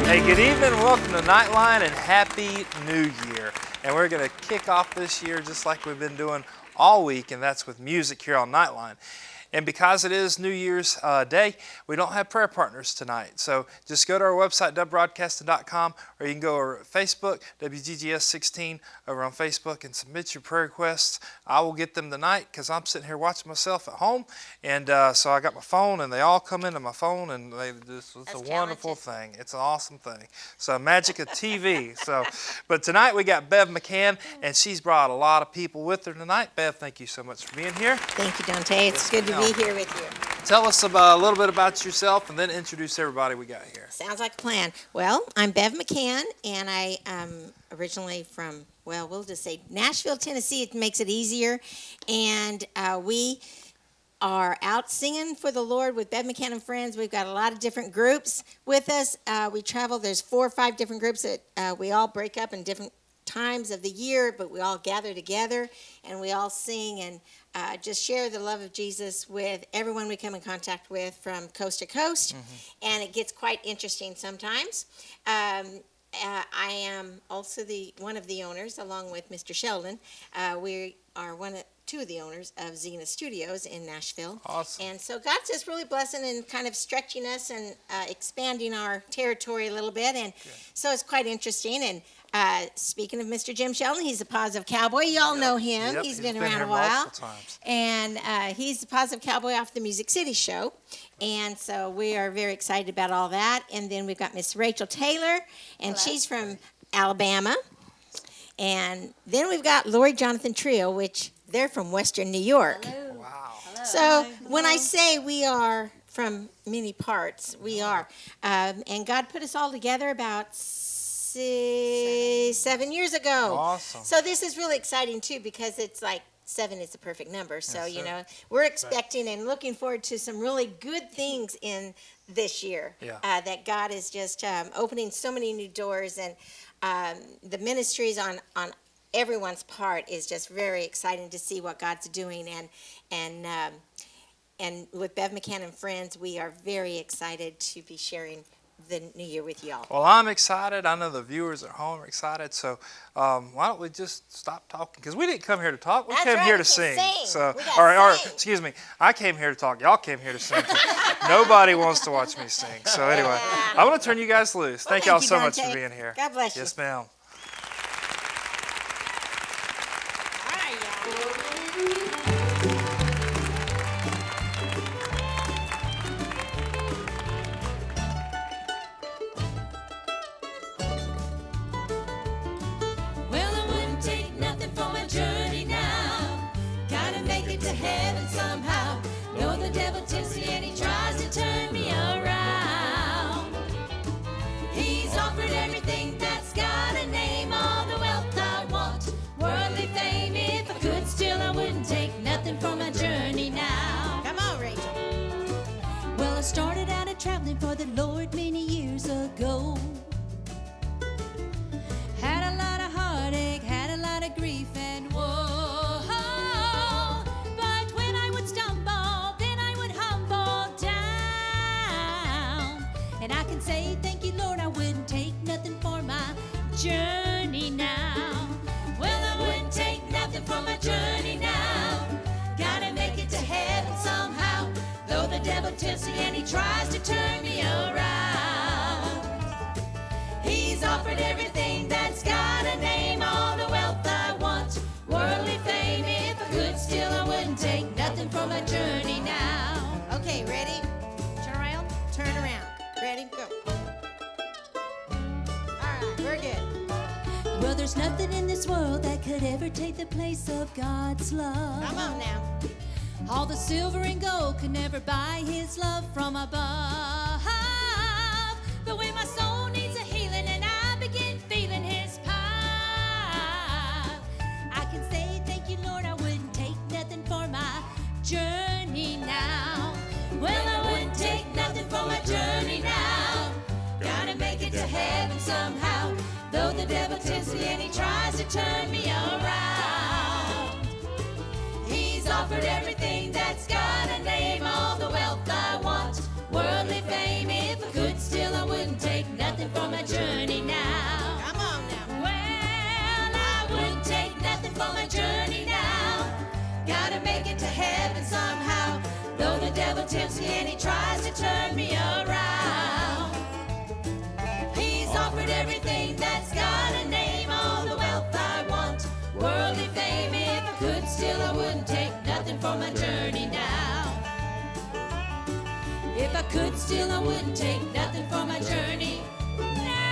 Hey, good evening, welcome to Nite Line, and Happy New Year. And we're going to kick off this year just like we've been doing all week, and that's with music here on Nite Line. And because it is New Year's Day, we don't have prayer partners tonight. So just go to our website, dubbroadcasting.com, or you can go over to Facebook, WGGS16, over on Facebook, and submit your prayer requests. I will get them tonight because I'm sitting here watching myself at home. And so I got my phone, and they all come into my phone, and it's a wonderful thing. It's an awesome thing. So magic of TV. But tonight we got Bev McCann, and she's brought a lot of people with her tonight. Bev, thank you so much for being here. Thank you, Dante. It's good to be here with you. Tell us a little bit about yourself and then introduce everybody we got here. Sounds like a plan. Well, I'm Bev McCann, and I am originally from, we'll just say Nashville, Tennessee. It makes it easier. And we are out singing for the Lord with Bev McCann and Friends. We've got a lot of different groups with us. We travel. There's 4 or 5 different groups that we all break up in different times of the year, but we all gather together and we all sing and just share the love of Jesus with everyone we come in contact with from coast to coast. And it gets quite interesting sometimes. I am also one of the owners, along with Mr. Sheldon. We are two of the owners of Xena Studios in Nashville. Awesome. And so God's just really blessing and kind of stretching us and expanding our territory a little bit. And so it's quite interesting. And speaking of Mr. Jim Sheldon, he's a Positive Cowboy. You all know him. Yep. He's been around a while. Multiple times. And he's the Positive Cowboy off the Music City show. And so we are very excited about all that. And then we've got Miss Rachel Taylor, and she's from Alabama. And then we've got Lori Jonathan Trio, which they're from Western New York. Hello. Wow. Hello. So when I say we are from many parts, we are. And God put us all together about 7 years ago. Awesome. So this is really exciting too, because it's like 7 is the perfect number. So, we're expecting and looking forward to some really good things in this year. Yeah. That God is just opening so many new doors, and the ministries on everyone's part is just very exciting to see what God's doing. And with Bev McCann and Friends, we are very excited to be sharing the new year with y'all. Well, I'm excited. I know the viewers at home are excited. So why don't we just stop talking? Because we didn't come here to talk. We came here to sing. So, excuse me, I came here to talk. Y'all came here to sing. Nobody wants to watch me sing. So anyway, I want to turn you guys loose. Thank y'all so much for being here. God bless you. Yes, ma'am. Started out traveling for the Lord many years ago. Had a lot of heartache, had a lot of grief and woe. But when I would stumble, then I would humble down. And I can say, thank you, Lord, I wouldn't take nothing for my journey now. Well, I wouldn't take nothing for my journey now. Gotta make it to heaven somehow. Though the devil tempts me and he tries to turn me around, he's offered everything that's got a name, all the wealth I want, worldly fame. If I could steal, I wouldn't take nothing for my journey now. Okay, ready? Turn around. Turn around. Ready? Go. All right, we're good. Well, there's nothing in this world that could ever take the place of God's love. Come on now. All the silver and gold could never buy his love from above. But when my soul needs a healing and I begin feeling his power, I can say, thank you, Lord, I wouldn't take nothing for my journey now. Well, I wouldn't take nothing for my journey now. Gotta make it to heaven somehow. Though the devil tempts me and he tries to turn me around, he's offered everything that's got a name, all the wealth I want, worldly fame. If I could steal, I wouldn't take nothing for my journey now. Come on now. Well, I wouldn't take nothing for my journey now. Gotta make it to heaven somehow. Though the devil tempts me and he tries to turn me around. He's offered everything that's got a name, all the wealth I want, worldly fame. If I could still, I wouldn't take nothing for my journey now. If I could still, I wouldn't take nothing for my journey now.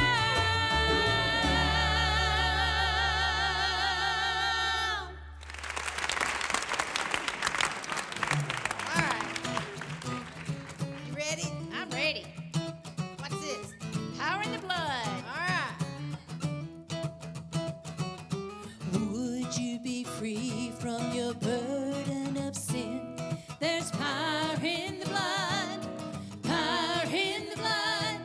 All right. You ready? I'm ready. What's this? Power in the blood. All right. Would you be free from your burden of sin? There's power in the blood, power in the blood.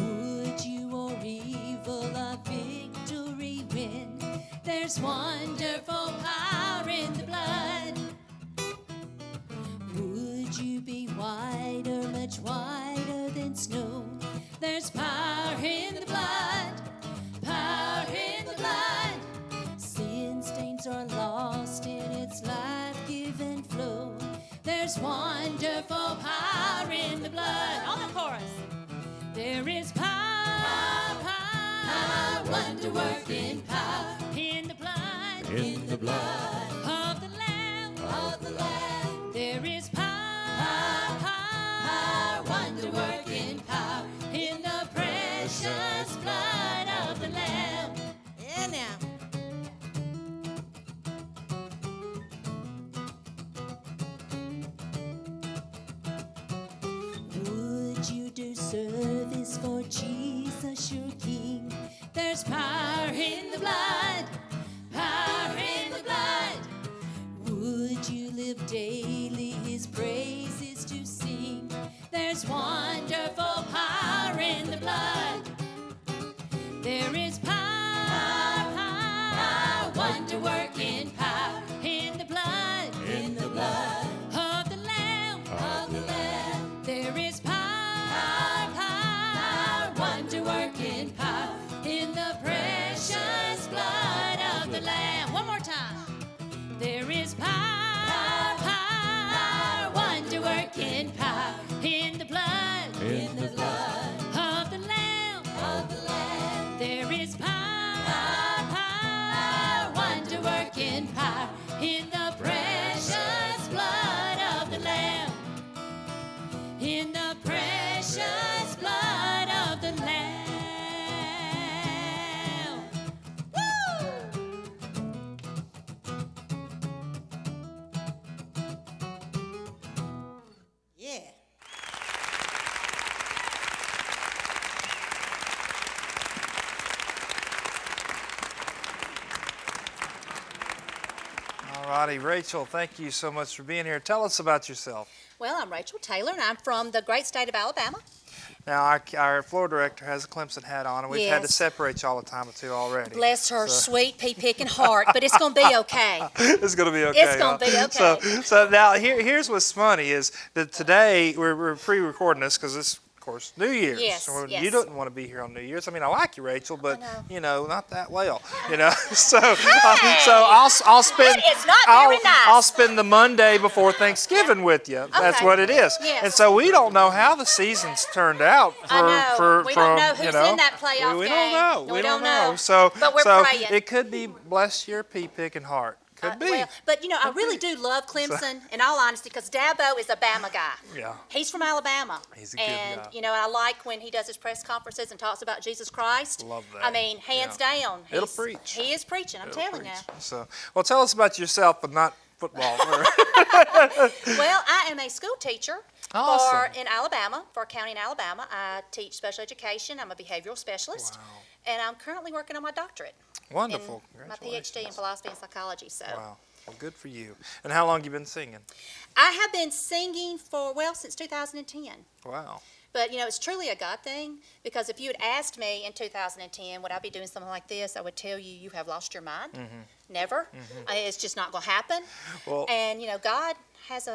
Would you or evil a victory win? There's wonderful power in the blood. Would you be whiter, much whiter than snow? There's power in the blood, power in the blood. Sin stains are lost in its life-giving flow. There's wonderful power in the blood. On the chorus. There is power, power, wonder-working power in the blood, In the blood of the Lamb, of the Lamb. There is power, power, wonder-working power in the precious blood of the Lamb. Yeah, now. Would you do service for Jesus, your King? There's power in the blood, power in the blood. Would you live daily his praises to sing? There's wonderful power in the blood. There is power, power, wonder-working power in the blood, of the Lamb, of the Lamb. There is power, power, wonder-working power in the precious blood of the Lamb. One more time. There is power, power, wonder-working power in the blood, of the Lamb, of the Lamb. There is power, power, wonder-working power in the precious blood of the Lamb, in the precious blood of the Lamb. Woo! Yeah. All righty, Rachel, thank you so much for being here. Tell us about yourself. Well, I'm Rachel Taylor, and I'm from the great state of Alabama. Now, our floor director has a Clemson hat on, and we've had to Yes. separate y'all a time or two already. Bless her So- sweet pea-picking heart, but it's going to be okay. It's going to be okay. It's gonna be okay. So now here's what's funny is that today we're pre-recording this because this, of course, New Year's. Yes, So yes. You don't want to be here on New Year's. I mean, I like you, Rachel, but know. not that well. So I'll spend. That is not very nice. I'll spend the Monday before Thanksgiving with you. That's Okay. what it is. Yes. And so we don't know how the season's turned out. I know. We don't know from, who's in that playoff we game. don't know. No, we we don't don't know. So But we're so praying. it could be bless your pea-picking heart. Could be. Well, but I really do love Clemson, in all honesty, because Dabo is a Bama guy. Yeah. He's from Alabama. He's a good and, guy. I like when he does his press conferences and talks about Jesus Christ. Love that. I mean, hands Yeah. down. It'll he's- preach. He is preaching, I'm It'll telling preach. you. So, well, tell us about yourself, but not football. Well, I am a school teacher Awesome. in Alabama, for a county in Alabama. I teach special education. I'm a behavioral specialist. Wow. And I'm currently working on my doctorate. Wonderful. My PhD in Congratulations. philosophy and psychology. So Wow. Well, good for you. And how long you been singing? I have been singing since 2010. Wow. But, it's truly a God thing, because if you had asked me in 2010, would I be doing something like this, I would tell you have lost your mind. Never. It's just not going to happen. Well, And, God has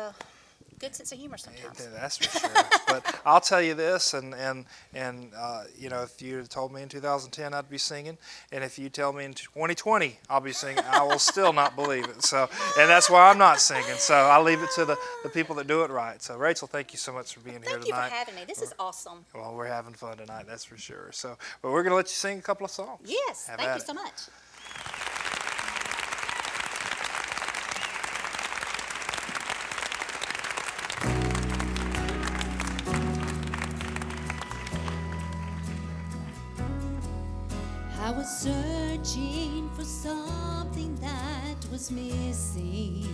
good sense of humor sometimes. Yeah, that's for sure. But I'll tell you this, and you know, if you had told me in 2010 I'd be singing, and if you tell me in 2020 I'll be singing, I will still not believe it. So, and that's why I'm not singing. So I leave it to the people that do it right. So Rachel, thank you so much for being here Thank you tonight. for having me. This is awesome. Well, we're having fun tonight, that's for sure. So, but we're gonna let you sing a couple of songs. Yes, Have thank at you it. so much. I was searching for something that was missing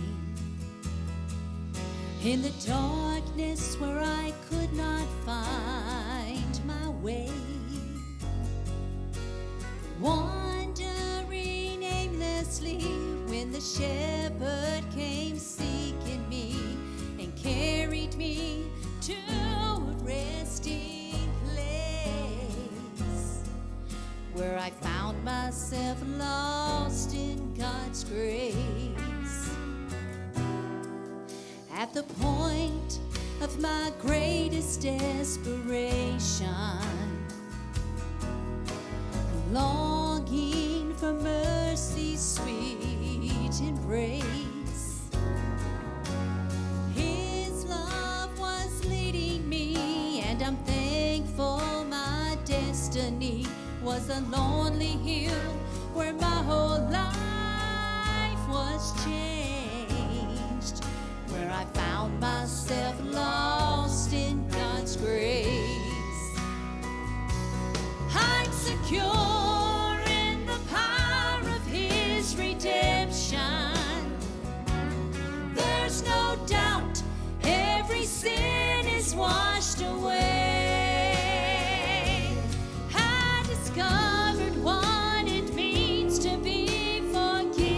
in the darkness where I could not find my way, wandering aimlessly when the shepherd came seeking me and carried me to a resting place where I found myself lost in God's grace. At the point of my greatest desperation, longing for mercy's sweet embrace, His love was leading me, and I'm thankful my destiny was a lonely hill where my whole life was changed, where I found myself lost in God's grace. I'm secure in the power of His redemption. There's no doubt every sin is washed away. Discovered what it means to be forgiven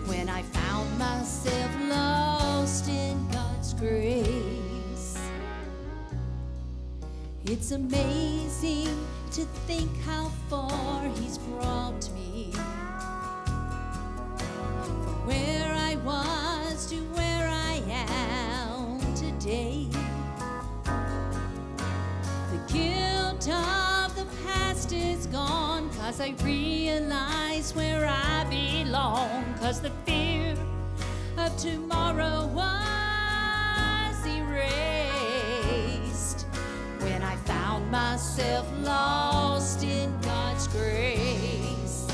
when I found myself lost in God's grace. It's amazing to think how far He's brought me, from where I was to where I am today. The guilt of the past is gone, 'cause I realize where I belong, 'cause the fear of tomorrow was erased when I found myself lost in God's grace.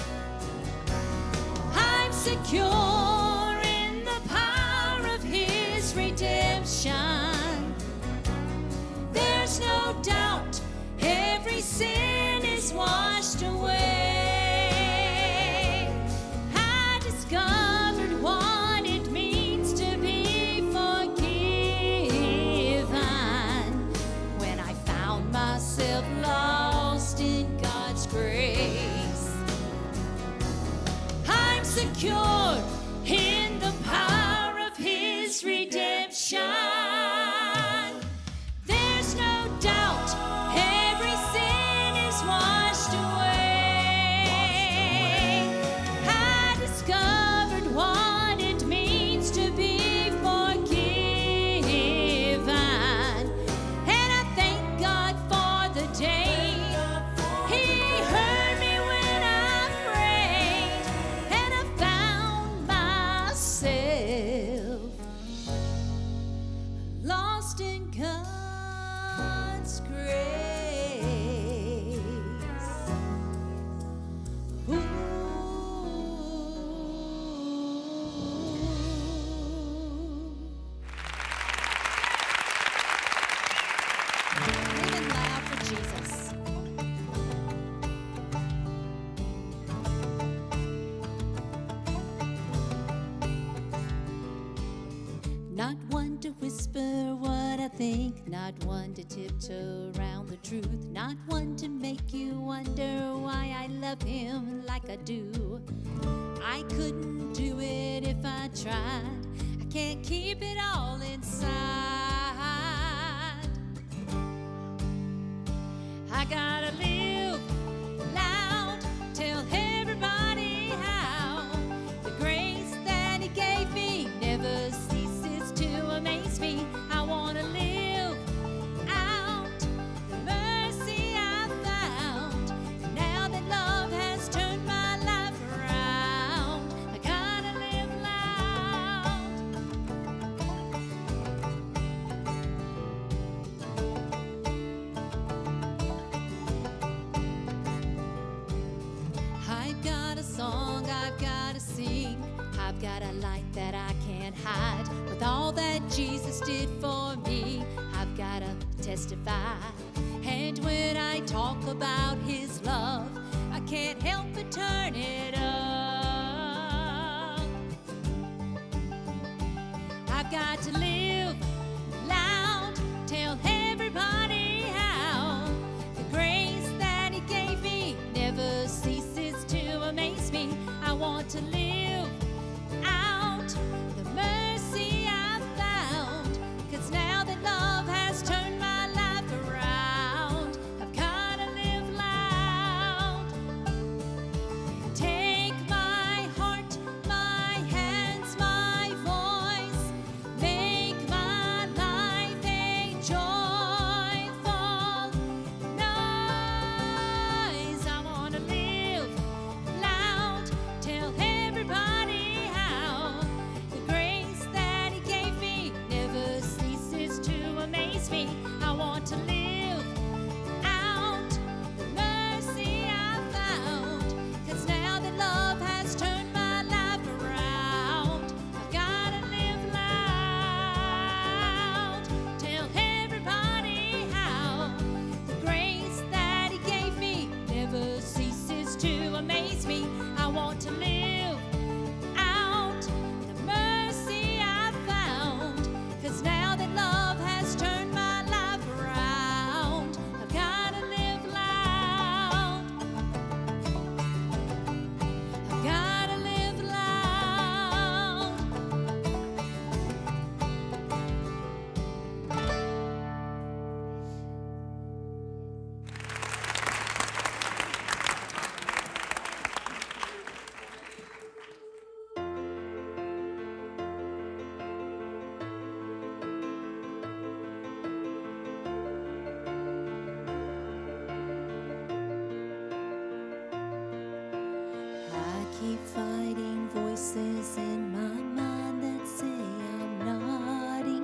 I'm secure in the power of His redemption. There's no doubt every sin is washed away. I discovered what it means to be forgiven when I found myself lost in God's grace. I'm secure in the power of His redemption. There's no doubt every sin is washed away. I discovered what it means to be forgiven, and I thank God for the day He heard me when I prayed, and I found myself lost in God's grace. Ooh. Living loud for Jesus. Not one to whisper what I think, not one to tiptoe around the truth, not one to make you wonder why I love Him like I do. I couldn't do it if I tried. I can't keep it all inside. I gotta live loud, tell everybody how the grace that He gave me never can't hide with all that Jesus did for me. I've gotta testify. And when I talk about his love, I can't help but turn it up. I've got to live loud, tell everybody how the grace that he gave me never ceases to amaze me. I want to live out the mercy I've found, 'cause now that love has turned my life around, I've gotta live loud. Take my heart, my hands, my voice, make my life a joyful noise. I wanna live loud, tell everybody how the grace that he gave me never ceases to amaze me. I want to live out the mercy I found, 'cause now that love has turned my life around, I've gotta live loud, tell everybody how the grace that he gave me never ceases to amaze me. I want to live out the mercy I found, 'cause now that love has turned my life around, I've gotta live loud. I've gotta live loud. I keep fighting voices in my mind that say I'm not enough.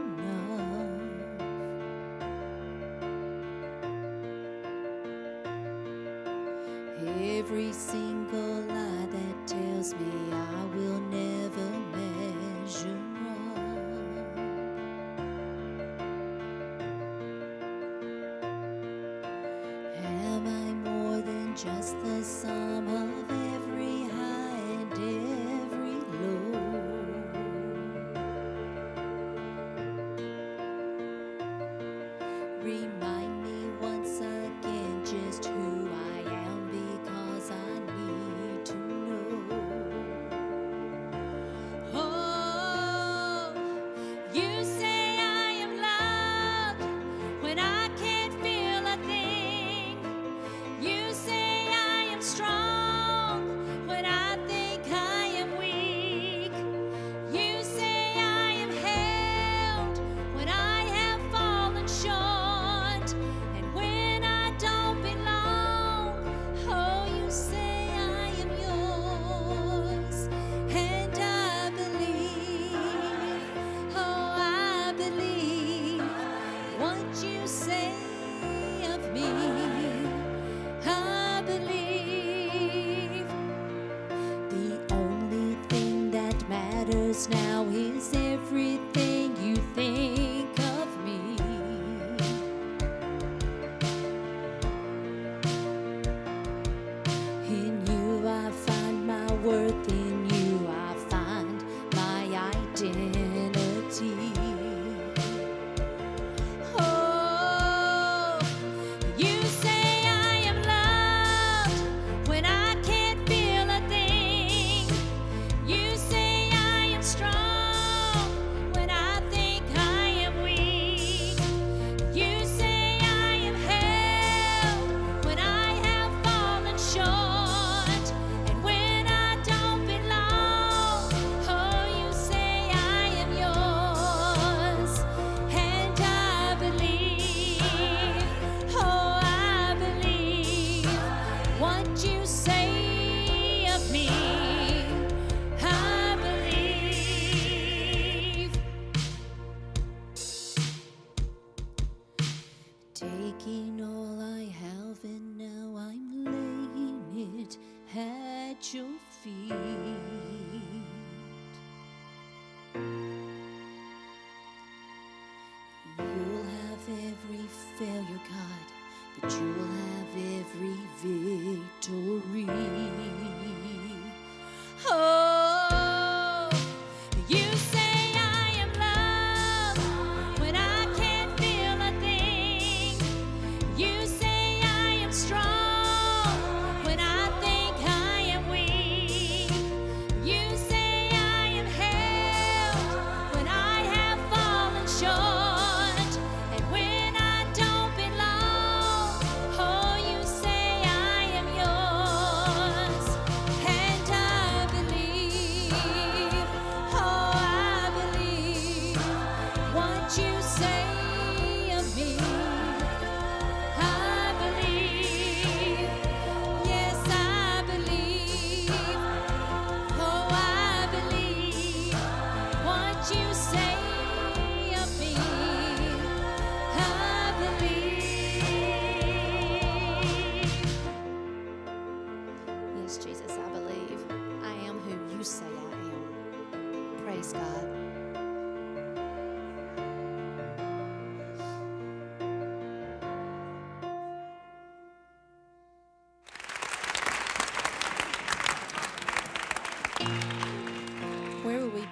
Every single lie that tells me I will never measure up. Am I more than just the sum of every high and every low? Remind me once again just who I am, because I need to know.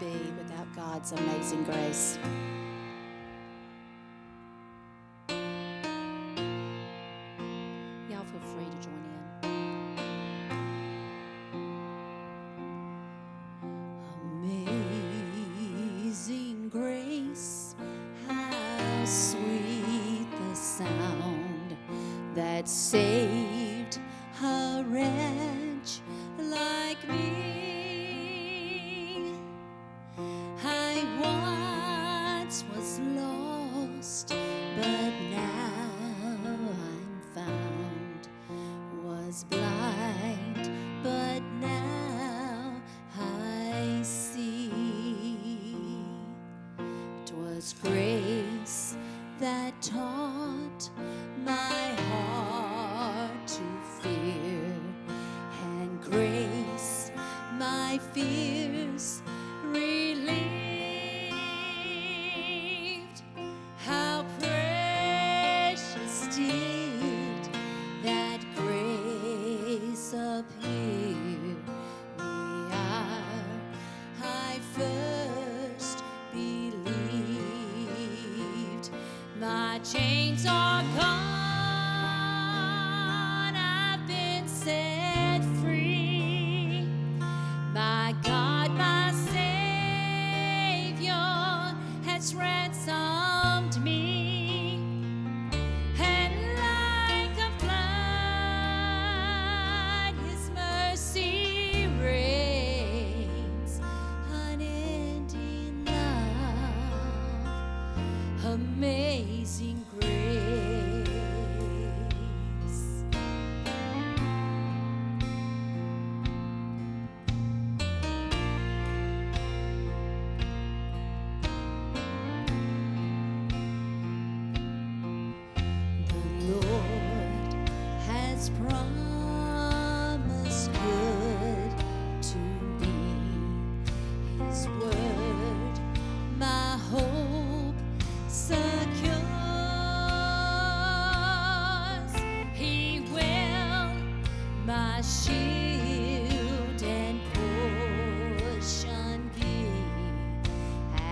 be without God's amazing grace. Y'all feel free to join in. Amazing grace, how sweet the sound that saved a wretch like me. I once was lost, but now I'm found. Was blind, but now I see. 'Twas grace that taught my heart to fear, and grace my fears relieved. How precious did that grace appear the hour I first believed. My chains are gone, I've been set free. My God, my Savior has ransomed me. And like a flood, His mercy reigns, unending love, amazing grace. The Lord has promised good to me. His word, my hope secures. He will, my shield and portion be,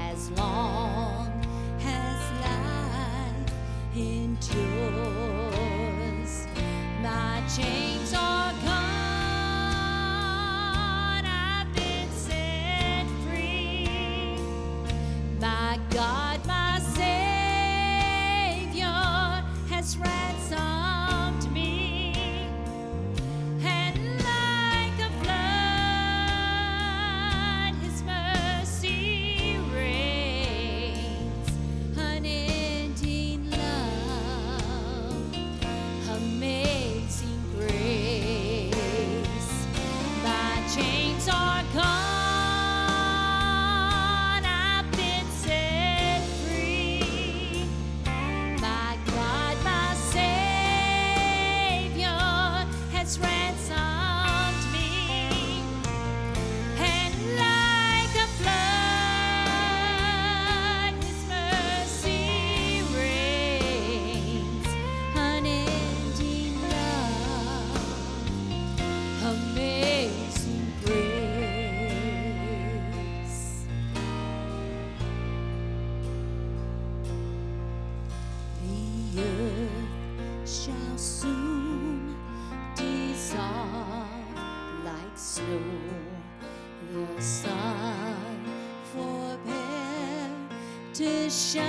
as long as life endures. My chains are gone, I've been set free. My God, my Savior has ransomed me. And like a flood, His mercy reigns, unending love, amazing grace. My chains are gone, I've been set free. My God, my Savior has ransomed me. And like a flood, His mercy reigns, unending love, amazing grace. The earth shall soon dissolve like snow. The sun forbear to shine,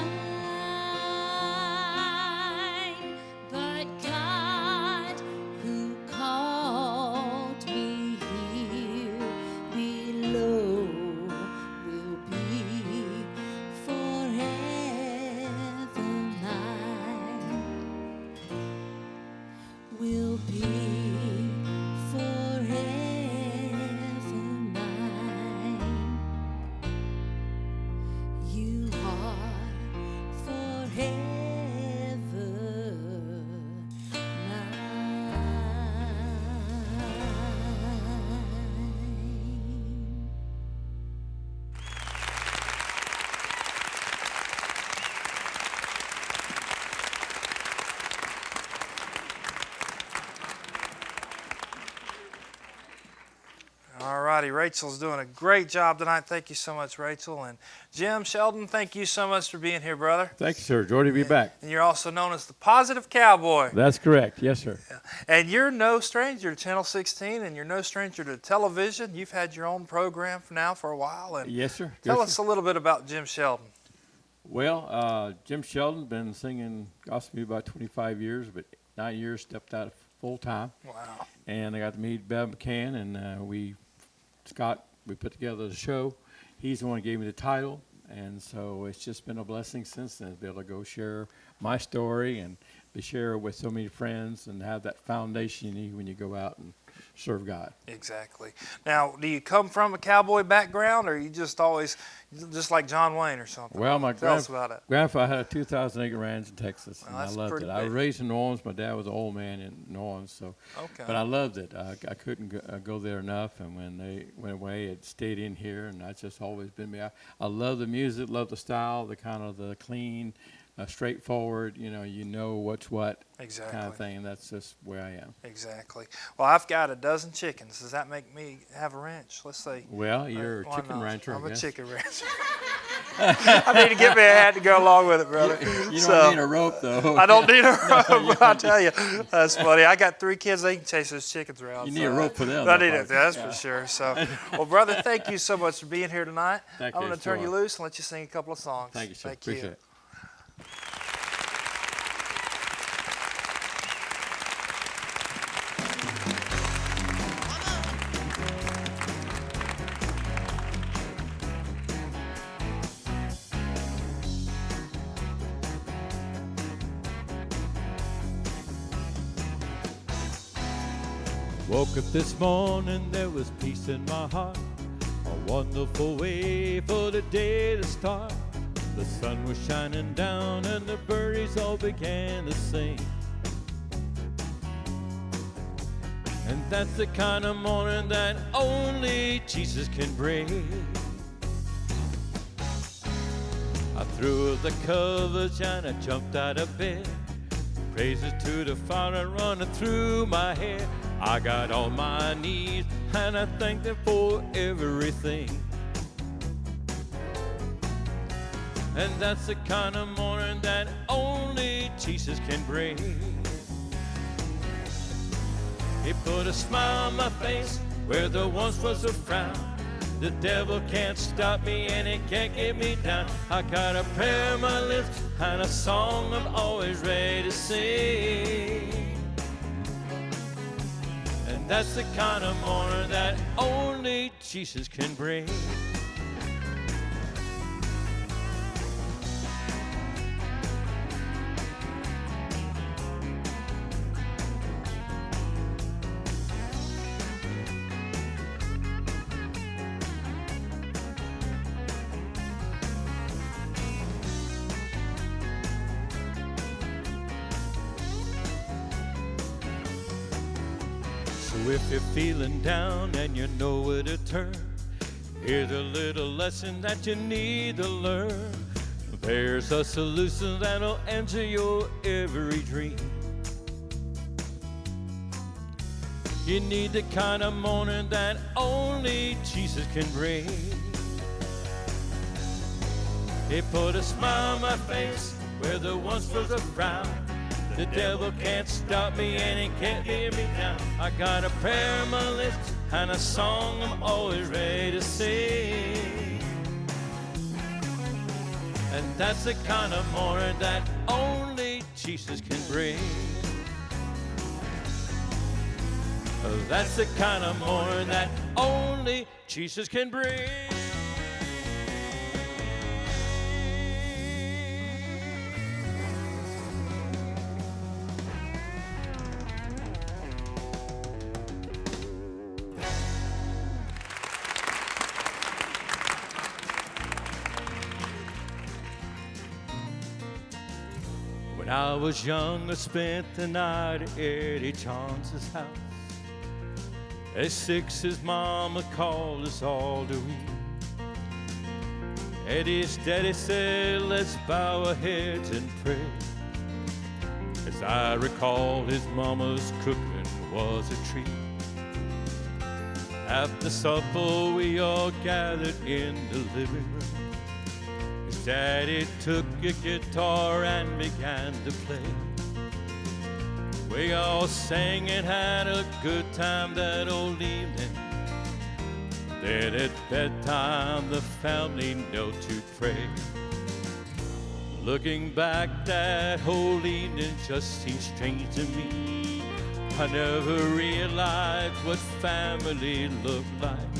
but God, who called me here below, will be forever mine. Will be forever mine. You are forever mine. righty. Rachel's doing a great job tonight. Thank you so much, Rachel. And Jim Sheldon, thank you so much for being here, brother. Thank you, sir. Joy to be back. And you're also known as the Positive Cowboy. That's correct. Yes, sir. And you're no stranger to Channel 16, and you're no stranger to television. You've had your own program for a while. And Yes, sir. tell Yes, us sir. a little bit about Jim Sheldon. Well, Jim Sheldon, been singing gospel music about 25 years, but 9 years stepped out full time. Wow. And I got to meet Bev McCann, and we put together the show. He's the one who gave me the title, and so it's just been a blessing since then to be able to go share my story and to share it with so many friends and have that foundation you need when you go out and serve God. Exactly. Now, do you come from a cowboy background, or are you just always just like John Wayne or something? Well, my Tell us about it. grandfather had a 2,000-acre ranch in Texas, and Well, I that's loved pretty it. I was big. raised in New Orleans. My dad was an old man in New Orleans, so Okay. but I loved it. I couldn't go there enough, and when they went away, it stayed in here, and that's just always been me. I love the music, love the style, the kind of the clean, straightforward. You know what's what Exactly. kind of thing, and that's just where I am. Exactly. Well, I've got a dozen chickens. Does that make me have a ranch? Let's see. Well, you're a Why chicken not? rancher. I'm I a guess. chicken rancher. I need to get me a hat to go along with it, brother. You So, don't need a rope, though. I don't need a rope. I tell you, that's funny. I got 3 kids. They can chase those chickens around. You need a rope for them. I though, need it. Bucky. That's Yeah. for sure. So, well, brother, thank you so much for being here tonight. Thank I'm you, going to turn sure. you loose and let you sing a couple of songs. Thank you, sir. Thank Appreciate you. it. Woke up this morning, there was peace in my heart. A wonderful way for the day to start. The sun was shining down and the birdies all began to sing. And that's the kind of morning that only Jesus can bring. I threw up the covers and I jumped out of bed. Praises to the Father running through my head. I got on my knees and I thank them for everything. And that's the kind of morning that only Jesus can bring. He put a smile on my face where there once was a frown. The devil can't stop me and he can't get me down. I got a prayer on my lips and a song I'm always ready to sing. And that's the kind of morning that only Jesus can bring. So if you're feeling down and you know where to turn, here's a little lesson that you need to learn. There's a solution that'll answer your every dream. You need the kind of morning that only Jesus can bring. He put a smile on my face where there once was a frown. The devil can't stop me and he can't get me down. I got a prayer on my lips and a song I'm always ready to sing. And that's the kind of morning that only Jesus can bring. That's the kind of morning that only Jesus can bring. When I was young, I spent the night at Eddie Johnson's house. At 6, his mama called us all to eat. Eddie's daddy said, let's bow our heads and pray. As I recall, his mama's cooking was a treat. After supper, we all gathered in the living room. His daddy took a guitar and began to play. We all sang and had a good time that old evening. Then at bedtime, the family knelt to pray. Looking back, that whole evening just seemed strange to me. I never realized what family looked like.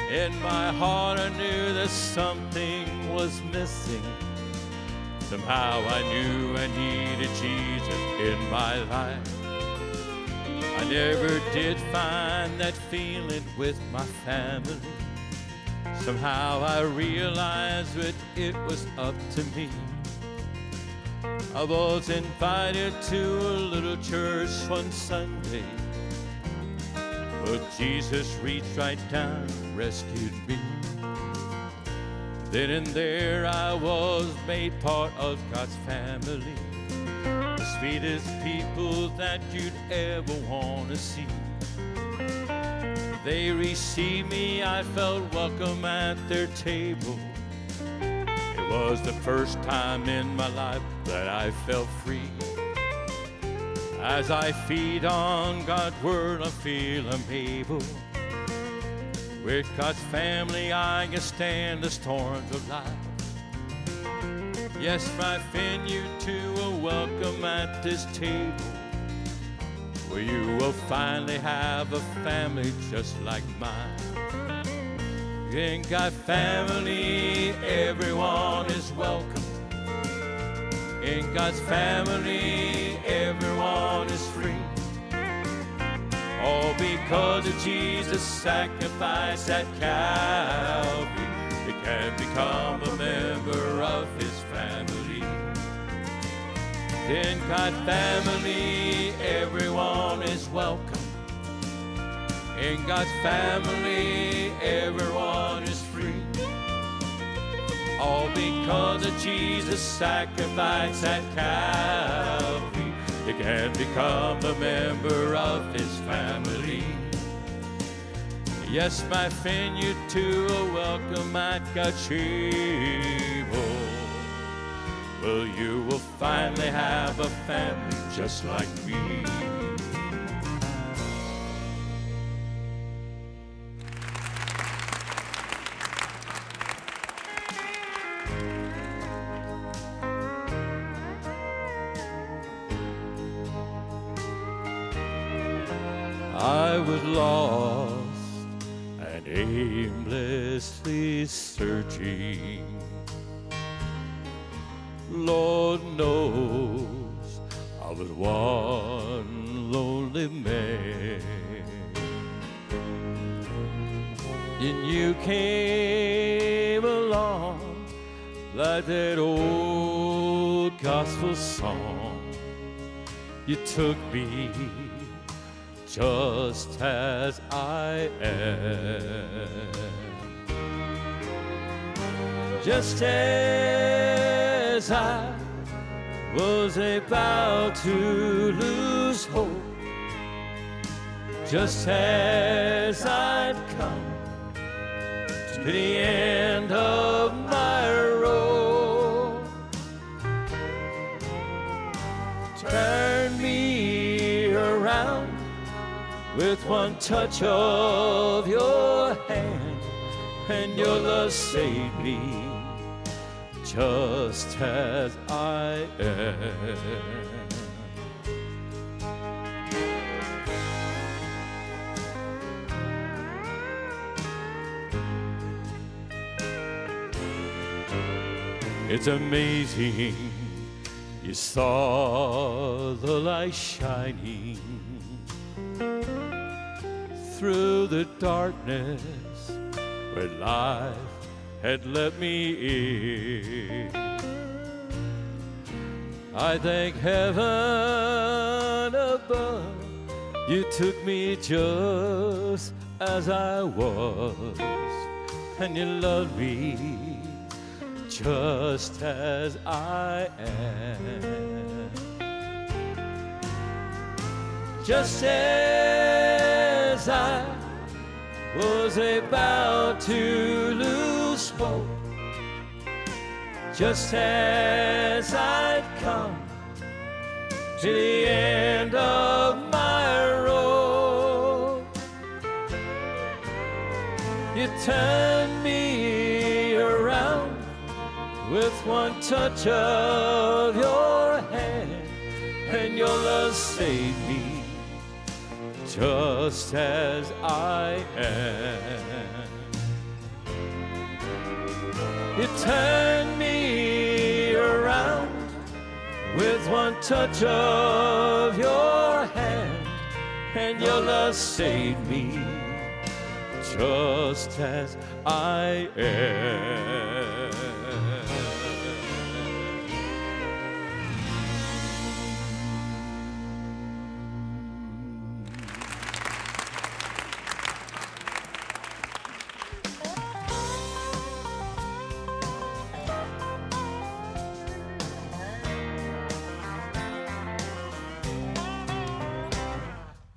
In my heart I knew that something was missing. Somehow I knew I needed Jesus in my life. I never did find that feeling with my family. Somehow I realized that it was up to me. I was invited to a little church one Sunday, but Jesus reached right down and rescued me. Then and there I was made part of God's family, the sweetest people that you'd ever want to see. They received me, I felt welcome at their table. It was the first time in my life that I felt free. As I feed on God's word, I feel I'm able. With God's family, I can stand the storms of life. Yes, my friend, you too are welcome at this table, where you will finally have a family just like mine. In God's family, everyone is welcome. In God's family, everyone is free. All because of Jesus' sacrifice at Calvary, they can become a member of His family. In God's family, everyone is welcome. In God's family, everyone is free. All because of Jesus' sacrifice at Calvary, they can become a member of His family. Yes, my friend, you too are welcome at God's table. Well, you will finally have a family just like me. I was lost and aimlessly searching. Lord knows I was one lonely man, and you came along like that old gospel song. You took me just as I am, just as I was about to lose hope, just as I'd come to the end of my road. Turn me around with one touch of your hand, and your love saved me just as I am. It's amazing you saw the light shining through the darkness where life had let me in. I thank heaven above, you took me just as I was, and you loved me just as I am. Just as I was about to lose hope, just as I'd come to the end of my road. You turned me around with one touch of your hand, and your love saved me just as I am. You turned me around with one touch of your hand, and your love saved me just as I am.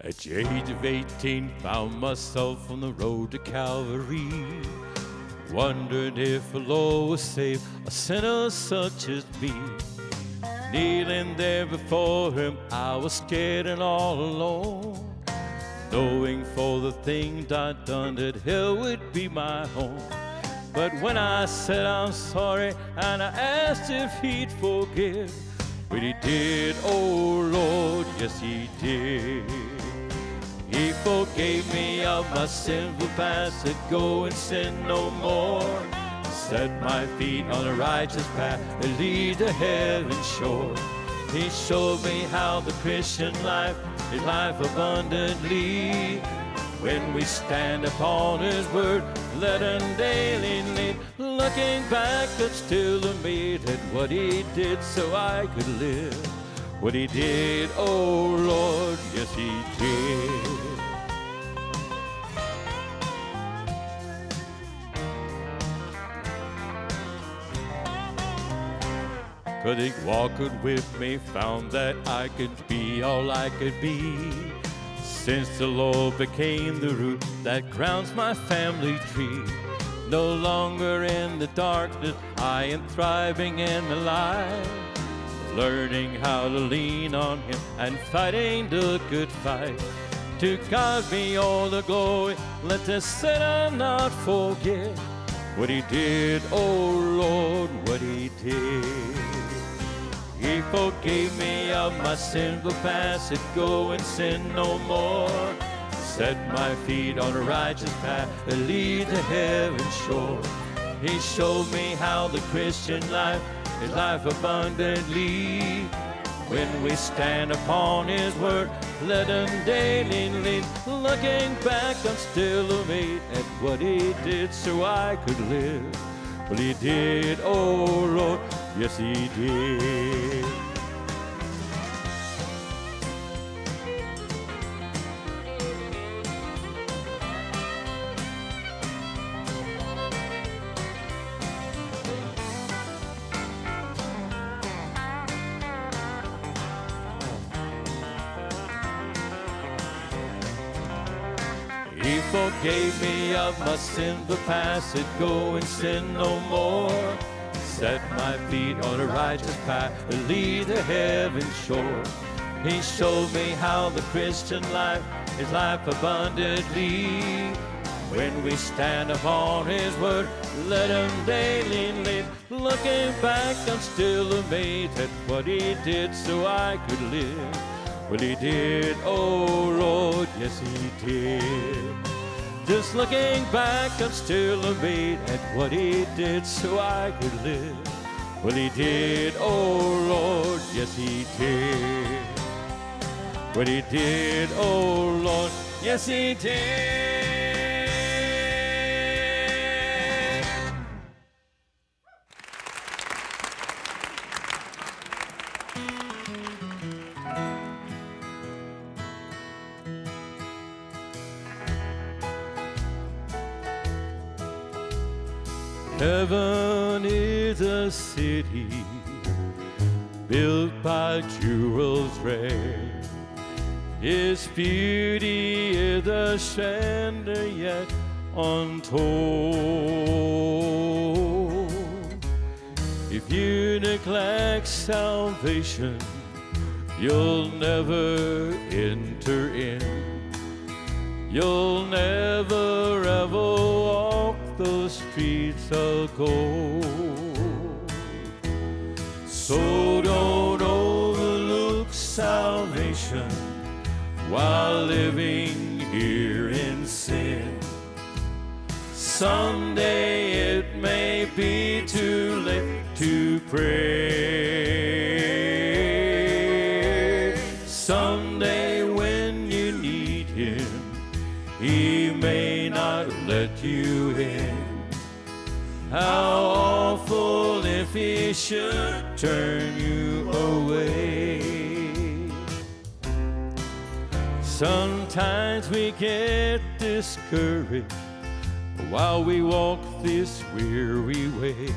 At the age of 18, found myself on the road to Calvary. Wondered if the Lord would save a sinner such as me. Kneeling there before him, I was scared and all alone, knowing for the things I'd done that hell would be my home. But when I said I'm sorry and I asked if he'd forgive, but he did, oh Lord, yes he did. He forgave me of my sinful past, said go and sin no more. Set my feet on a righteous path that leads to heaven's shore. He showed me how the Christian life is life abundantly. When we stand upon his word, let him daily lead. Looking back, I'm still amazed at what he did so I could live. What he did, oh Lord, yes he did. Could he walk with me, found that I could be all I could be. Since the Lord became the root that crowns my family tree. No longer in the darkness, I am thriving and alive. Learning how to lean on him and fighting the good fight. To God be all the glory, let the sinner not forget what he did, oh Lord, what he did. He forgave me of my sinful past, said go and sin no more. Set my feet on a righteous path that leads to heaven's shore. He showed me how the Christian life is life abundantly. When we stand upon his word, let him daily lead. Looking back, I'm still amazed at what he did so I could live. Well, he did, oh Lord, yes he did. He forgave me of my sinful past, said go and sin no more. Set my feet on a righteous path that leads to heaven's shore. He showed me how the Christian life is life abundantly. When we stand upon his word, let him daily live. Looking back, I'm still amazed at what he did so I could live. Well, he did, oh Lord, yes he did. Just looking back, I'm still amazed at what he did so I could live. Well, he did, oh Lord, yes he did. What he did, oh Lord, yes he did. Heaven is a city built by jewels rare. Its beauty is a splendor, yet untold. If you neglect salvation, you'll never enter in. You'll never ever walk the streets of gold. So don't overlook salvation while living here in sin. Someday it may be too late to pray. Someday when you need Him, He may not let you in. How awful if He should turn you away. Sometimes we get discouraged while we walk this weary way.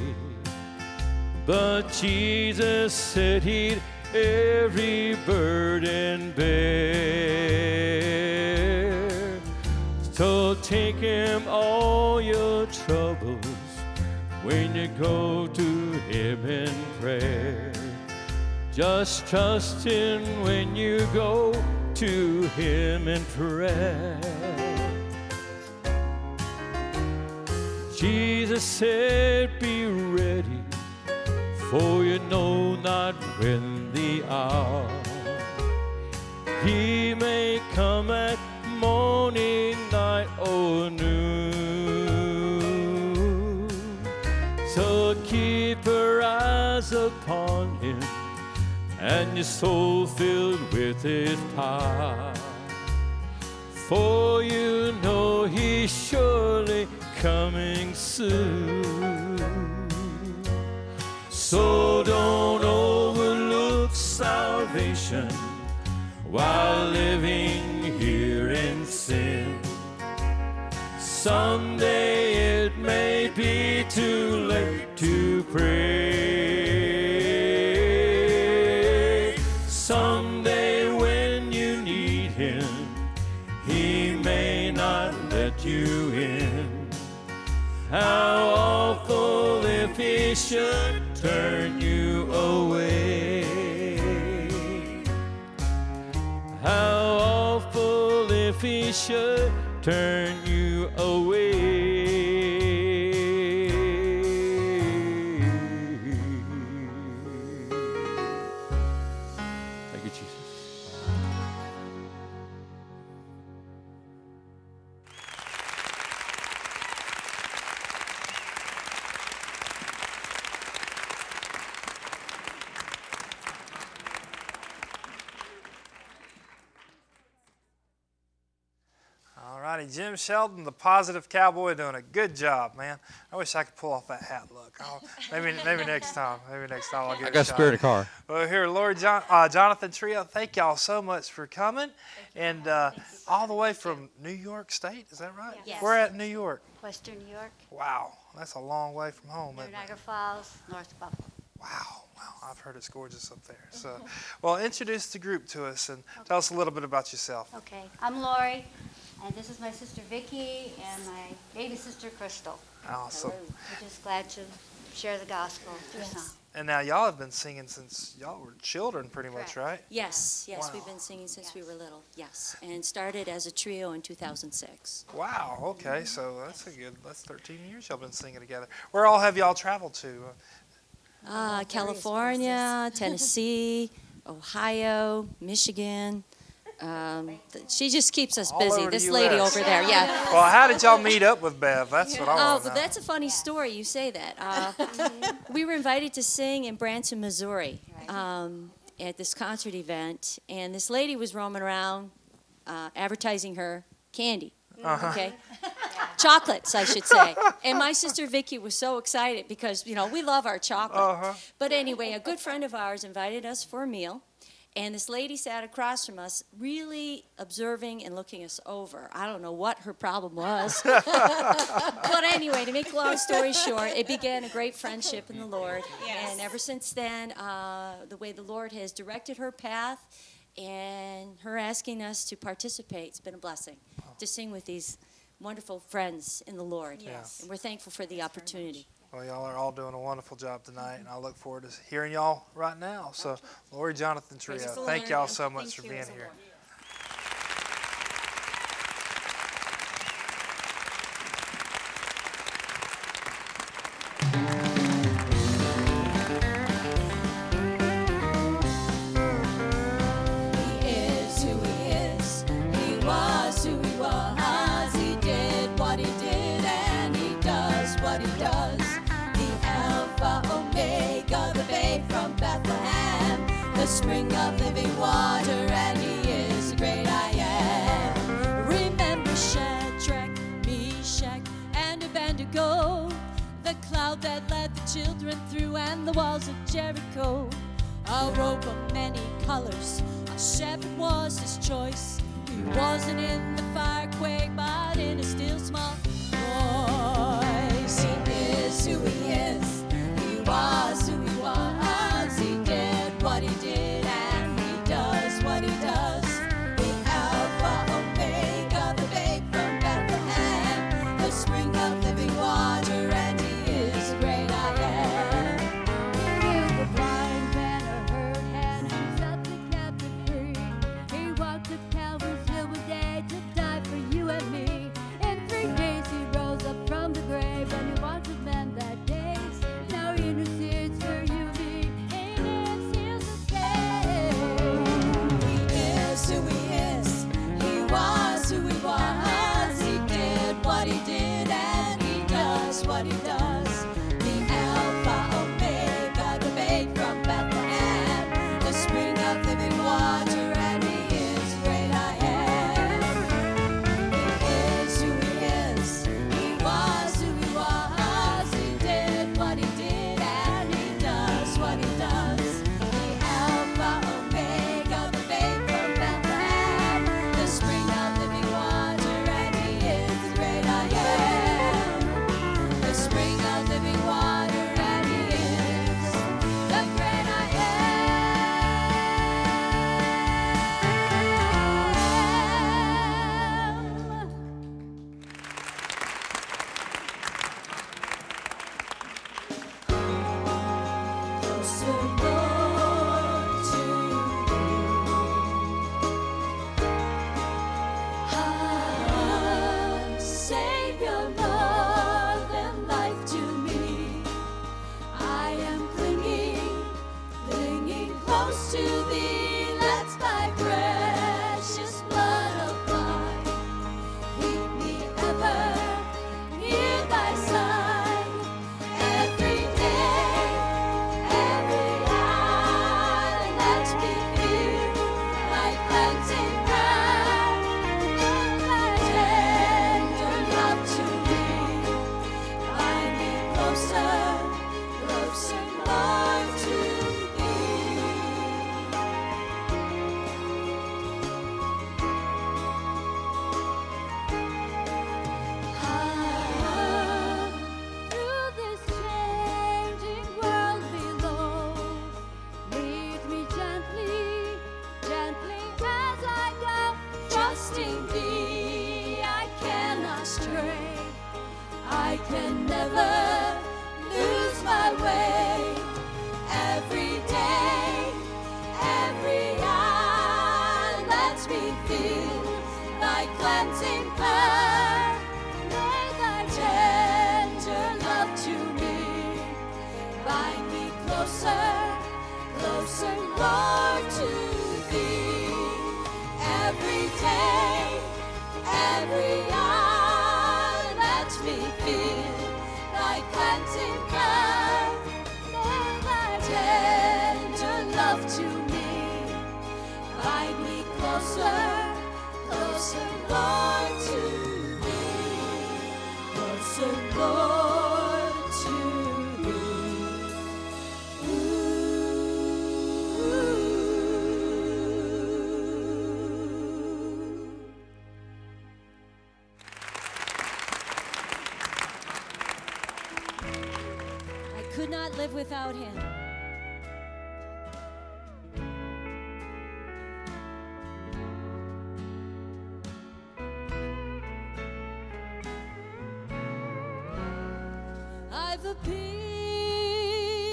But Jesus said He'd every burden bear. So take Him all your troubles when you go to Him in prayer. Just trust Him when you go to Him in prayer. Jesus said, be ready, for you know not when the hour. He may come at morning, night, or noon. So keep your eyes upon Him and your soul filled with His power. For you know He's surely coming soon. So don't overlook salvation while living here in sin. Someday it may be too late to pray. Someday when you need Him, He may not let you in. How awful if He should turn you away. How awful if He should turn you away. Thank you, Jesus. All righty, Jim Sheldon, the Positive Cowboy, doing a good job, man. I wish I could pull off that hat look. Maybe next time. Maybe next time I'll get I got a shot. spare in the car. Well, here, Lord Jonathan Trio, thank y'all so much for coming. And all the way from New York State, is that right? Yes. We're at New York. Western New York, Wow, that's a long way from home, near isn't it? Niagara Falls, north of Buffalo. Wow, I've heard it's gorgeous up there. So, well, introduce the group to us and tell us a little bit about yourself. Okay, I'm Lori, and this is my sister Vicki and my baby sister Crystal. Awesome. We're just glad to share the gospel through song. And now y'all have been singing since y'all were children, pretty much, Correct. right? Yes, Wow. we've been singing since we were little, yes. And started as a trio in 2006. Wow. Okay, so that's 13 years y'all been singing together. Where all have y'all traveled to? California, Tennessee, Ohio, Michigan. She just keeps us All busy. over the This lady US. over there, yeah. Well, how did y'all meet up with Bev? That's what I Oh, want to but know. that's a funny story. You say that. We were invited to sing in Branson, Missouri, at this concert event, and this lady was roaming around advertising her candy. Okay, chocolates, I should say. And my sister Vicki was so excited because we love our chocolate. But anyway, a good friend of ours invited us for a meal. And this lady sat across from us, really observing and looking us over. I don't know what her problem was. But anyway, to make a long story short, it began a great friendship in the Lord. Yes. And ever since then, the way the Lord has directed her path and her asking us to participate, it's been a blessing to sing with these wonderful friends in the Lord. Yes. And we're thankful for the opportunity. Well, y'all are all doing a wonderful job tonight, and I look forward to hearing y'all right now. So, Lori, Jonathan, Trio, Praise the thank Lord. y'all so much Thank for you. being here. He is who he is. He was who he was. He did what he did, and he does what he does. The Alpha Omega, the babe from Bethlehem, the spring of living water, and he is the great I am. Remember Shadrach, Meshach, and Abednego, the cloud that led the children through, and the walls of Jericho. A robe of many colors, a shepherd was his choice. He wasn't in the fire quake, but in a still small voice. He is who he is. He was who he was. He did what he did, and he does what he does. The Alpha Omega, the babe from Bethlehem, the spring of living water, and he is the great I am. He healed the blind man, a hurt hand, and set the captive free. He walked to Calvary's hill one day to die for you and me. In 3 days he rose up from the grave, and he walked with men that days. Now he intercedes for you and me, and heals the day. He is who he is. He was who he was. He did what he did, and he does what he does. The Alpha Omega, the babe from Bethlehem, the spring of living water, and he is the great I am. He is who he is. He was who he was. He did what he did, and he does what he does. The Alpha Omega, the babe from Bethlehem, the spring of living water, and he is the great I am. The spring of living water, and he is the great I am. Closer, Lord, to thee. Savior, more than life to me. I am clinging close to thee. Let thy precious blood apply. Keep me ever near thy side. Every day, every hour, let me feel thy cleansing power. Thy tender love to me. Bind me closer, closer, Lord, to thee. Through this changing world below, lead me gently, gently as I go. Trusting thee, I cannot stray. I can never lose my way. Every day, every hour, let me feel thy cleansing power. May thy tender love to me. Bind me closer, closer, Lord, to thee. Every day, every hour, let me feel thy cleansing power. May thy tender love to me. Bind me closer, closer, Lord, to thee. Closer, Lord, to thee. I could not live without him. I've a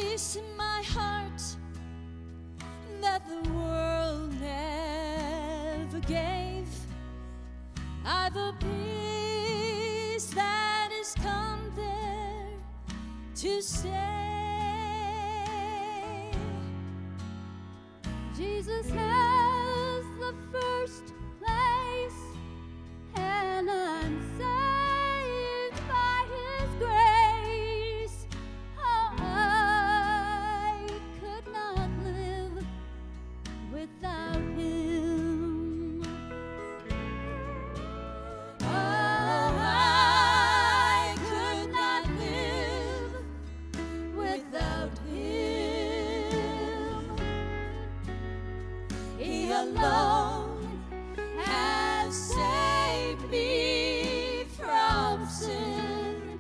peace in my heart that the world never gave. I've a peace that has come there to stay. Jesus has the first place, and I'm saved by His grace. Oh, I could not live without Him. Oh, I could not live without Him. He alone has saved me from sin.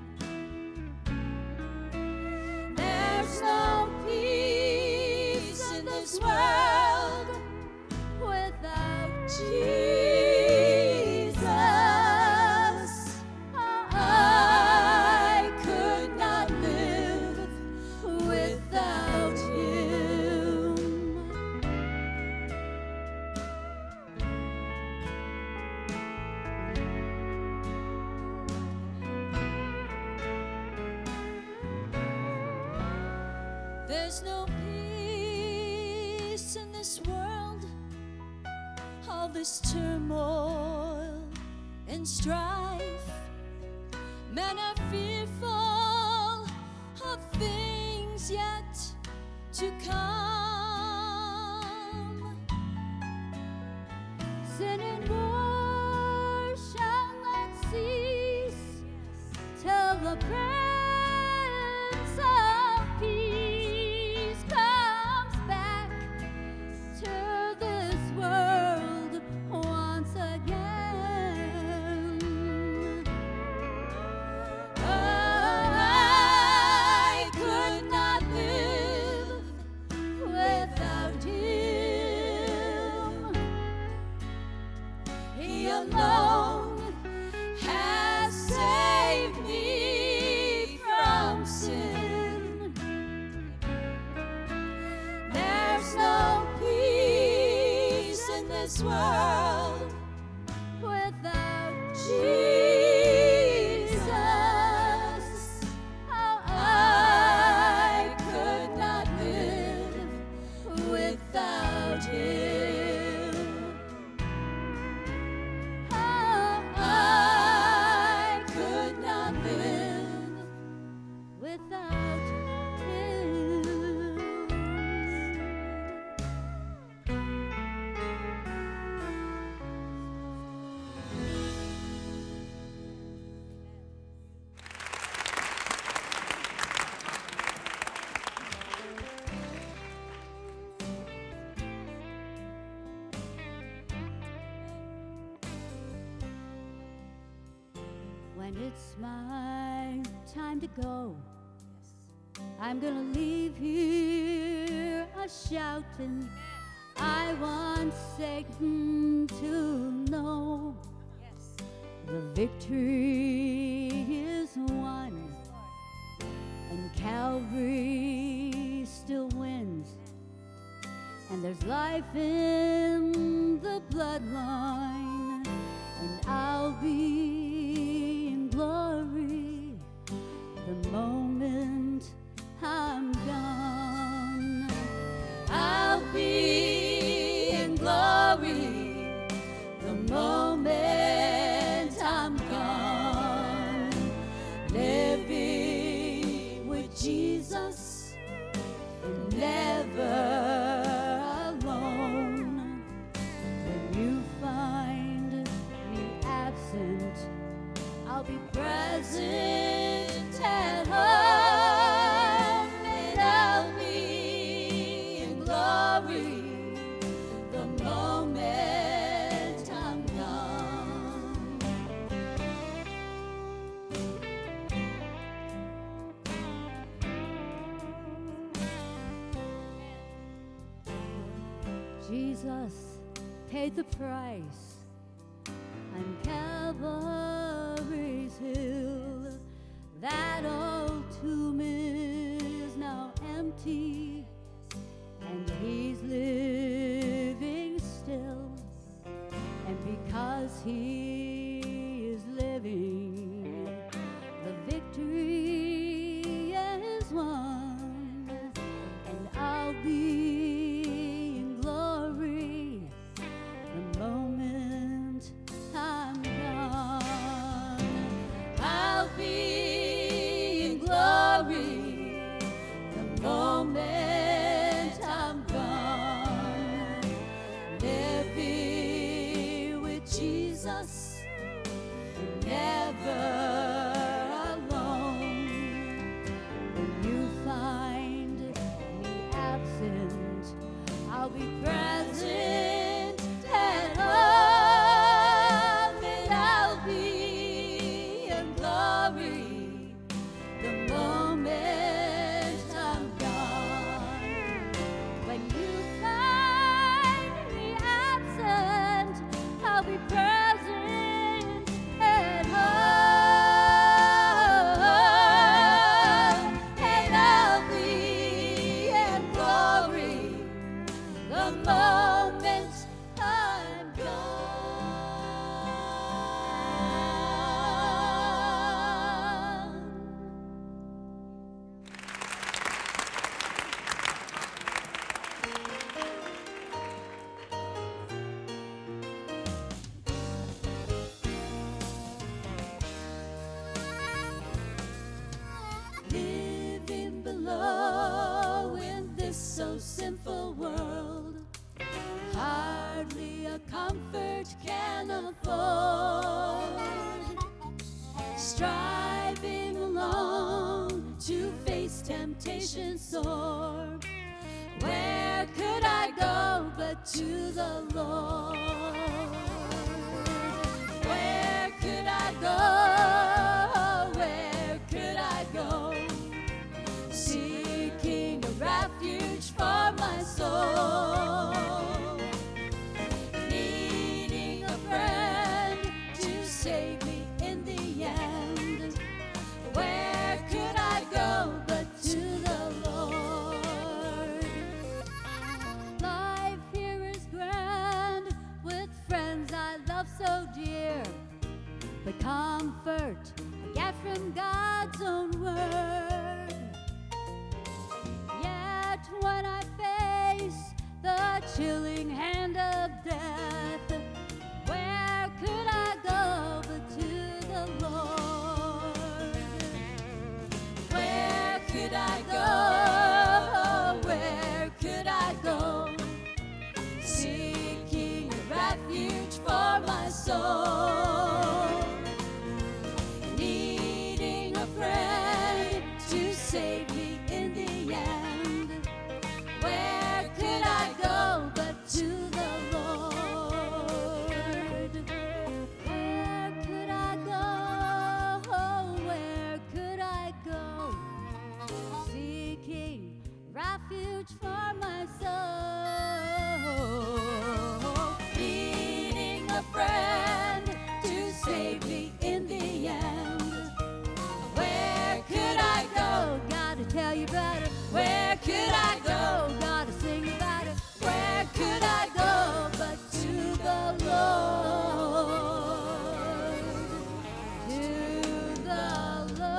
There's no peace in this world Without Jesus. I could not live without Him. There's no peace in this world, all this turmoil and strife. Men are fearful of things yet to come. sin and war shall not cease till the Prince of Peace comes back to this world once again. I could not live without Him. He alone has saved me from sin. There's no peace in this world Without Jesus. I could not live without Him. I could not live without Him. When it's my time to go, I'm gonna leave here a shouting. I want Satan to know the victory is won, and Calvary still wins, and there's life in the bloodline, and I'll be in glory the moment I'm gone. I'll be in glory the moment I'm gone, living with Jesus and never alone. When you find me absent, I'll be present at home, and I'll be in glory the moment I'm gone. Jesus paid the price on Calvary's hill. That old 2 million eternity, and he's living still. And because he is living, the victory is won, and I'll be in glory the moment I'm gone. I'll be in glory the moment I'm gone, living with Jesus, never alone. When you find me absent, I'll be present at home, and I'll be in glory the moment I'm gone. When you find me absent, I'll be present at home, and I'll be in glory the moment I'm gone. Living below in this so sinful world, hardly a comfort can afford. Striving alone to face temptation sore, where could I go but to the Lord? Where could I go? Where could I go? Seeking a refuge for my soul, needing a friend to save me in the end. Where could I go but to the Lord? Life here is grand with friends I love so dear, the comfort I get from God's own word. Yet when I face the chilling hand of death, where could I go but to the Lord? Where could I go? Where could I go? Seeking a refuge for my soul, needing a friend to save me in the end. Where could I go but to the Lord? Where could I go? Where could I go? Seeking refuge for my soul, needing a friend to save me in the end. Where could I go? Gotta tell you about it. Where could I go? Gotta sing about it. Where could I go but to the Lord? To the Lord.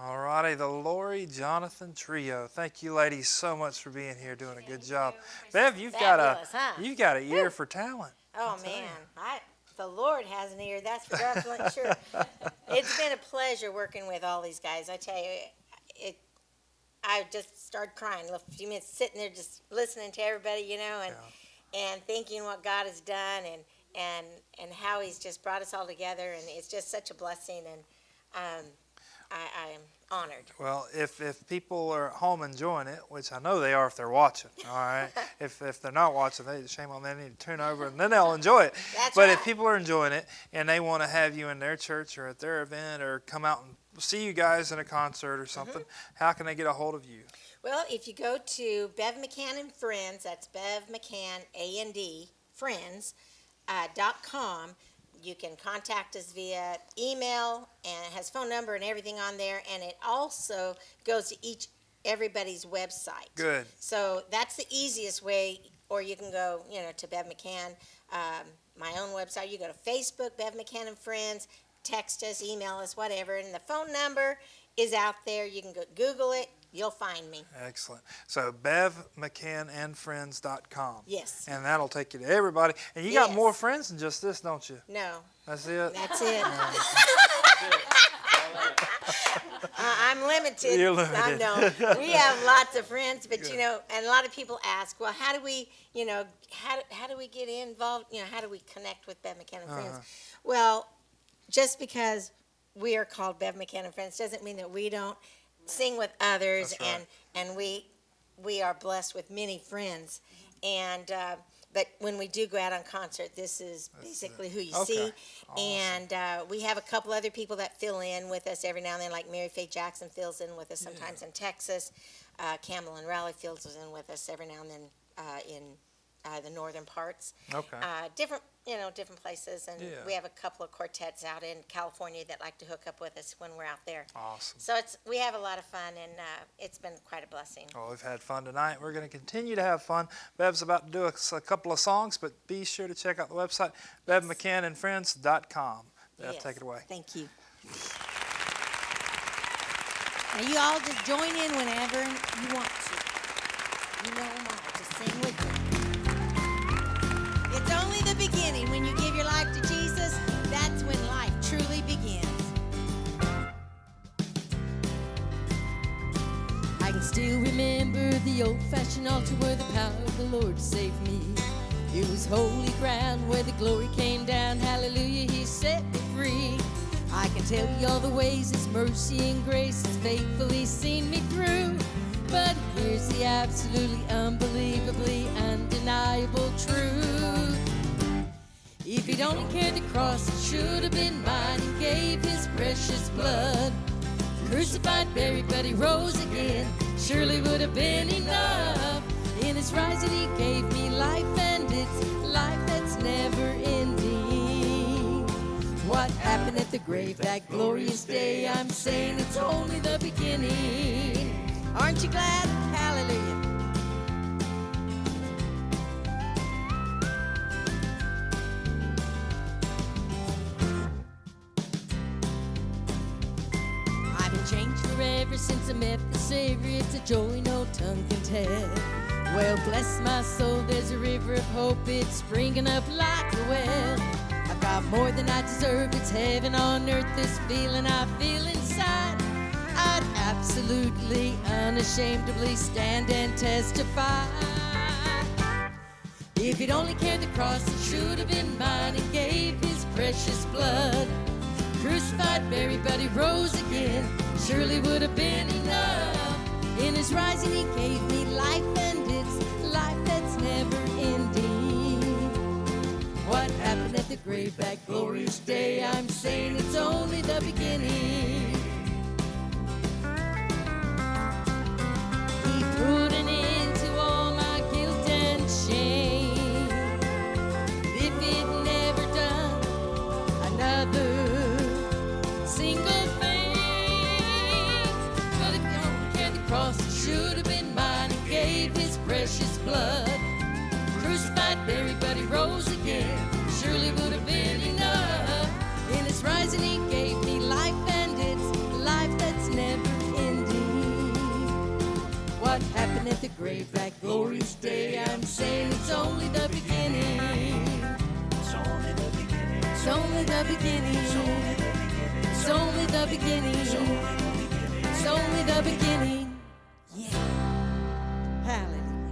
All righty, the Lori Jonathan Trio. Thank you, ladies, so much for being here, doing a good job. Bev, you've got an ear for talent. Oh man, the Lord has an ear. That's for definitely sure. It's been a pleasure working with all these guys. I tell you, I just started crying a few minutes, sitting there just listening to everybody, and thinking what God has done and how He's just brought us all together, and it's just such a blessing. And honored. Well, if people are at home enjoying it, which I know they are if they're watching, all right? if they're not watching, shame on them. They need to tune over, and then they'll enjoy it. That's but right. if people are enjoying it and they want to have you in their church or at their event or come out and see you guys in a concert or something, how can they get a hold of you? Well, if you go to Bev McCann and Friends, that's Bev McCann, A-N-D, Friends, .com, you can contact us via email, and it has phone number and everything on there, and it also goes to everybody's website. Good. So that's the easiest way, or you can go, to Bev McCann, my own website. You go to Facebook, Bev McCann and Friends, text us, email us, whatever, and the phone number is out there. You can go Google it. You'll find me. Excellent. So BevMcCannandFriends.com. Yes. And that'll take you to everybody. And you got Yes. more friends than just this, don't you? No, That's it? that's it. I'm limited. You're limited. I know. We have lots of friends, but and a lot of people ask, well, how do we, how do we get involved? How do we connect with Bev McCann and Friends? Well, just because we are called Bev McCann and Friends doesn't mean that we don't sing with others, That's right. and we are blessed with many friends, and but when we do go out on concert, this is basically who you Okay. see. Awesome. And we have a couple other people that fill in with us every now and then, like Mary Faye Jackson fills in with us sometimes in Texas. Camelin Raleigh fills in with us every now and then in the northern parts. Okay. Different places, and Yeah. we have a couple of quartets out in California that like to hook up with us when we're out there. Awesome. So we have a lot of fun, and it's been quite a blessing. Well, we've had fun tonight. We're going to continue to have fun. Bev's about to do a couple of songs, but be sure to check out the website, BevMcCannandFriends.com. Bev, Yes. take it away. Thank you. Now you all just join in whenever you want to. You know them all. Just sing with me. It's only the beginning. When you give your life to Jesus, that's when life truly begins. I can still remember the old-fashioned altar where the power of the Lord saved me. It was holy ground where the glory came down. Hallelujah, He set me free. I can tell you all the ways His mercy and grace has faithfully seen me through. But here's the absolutely unbelievably undeniable truth. If He'd only carried the cross, it should have been mine. He gave His precious blood. Crucified, buried, but He rose again. Surely would have been enough. In His rising He gave me life, and it's life that's never ending. What happened at the grave that glorious day? I'm saying it's only the beginning. Aren't you glad? Hallelujah. I've been changed forever since I met the Savior. It's a joy no tongue can tell. Well, bless my soul, there's a river of hope. It's springing up like a well. I've got more than I deserve. It's heaven on earth, this feeling I feel inside. I'd absolutely, unashamedly stand and testify. If He'd only carried the cross, it should have been mine. He gave His precious blood. Crucified, buried, but He rose again. Surely would have been enough. In His rising He gave me life, and it's life that's never ending. What happened at the grave that glorious day? I'm saying it's only the beginning. He put an end to all my guilt and shame. If He'd never done another single thing, but if He only carried the cross, it should have been mine. He gave His precious blood. Crucified, buried, but He rose again. Surely would have been enough. In His rising He gave me life, and it's life that's never ending. What happened at the grave that glorious day? I'm saying it's only the beginning. It's only the beginning. It's only the beginning. It's only the beginning. It's only the beginning. Yeah. Hallelujah.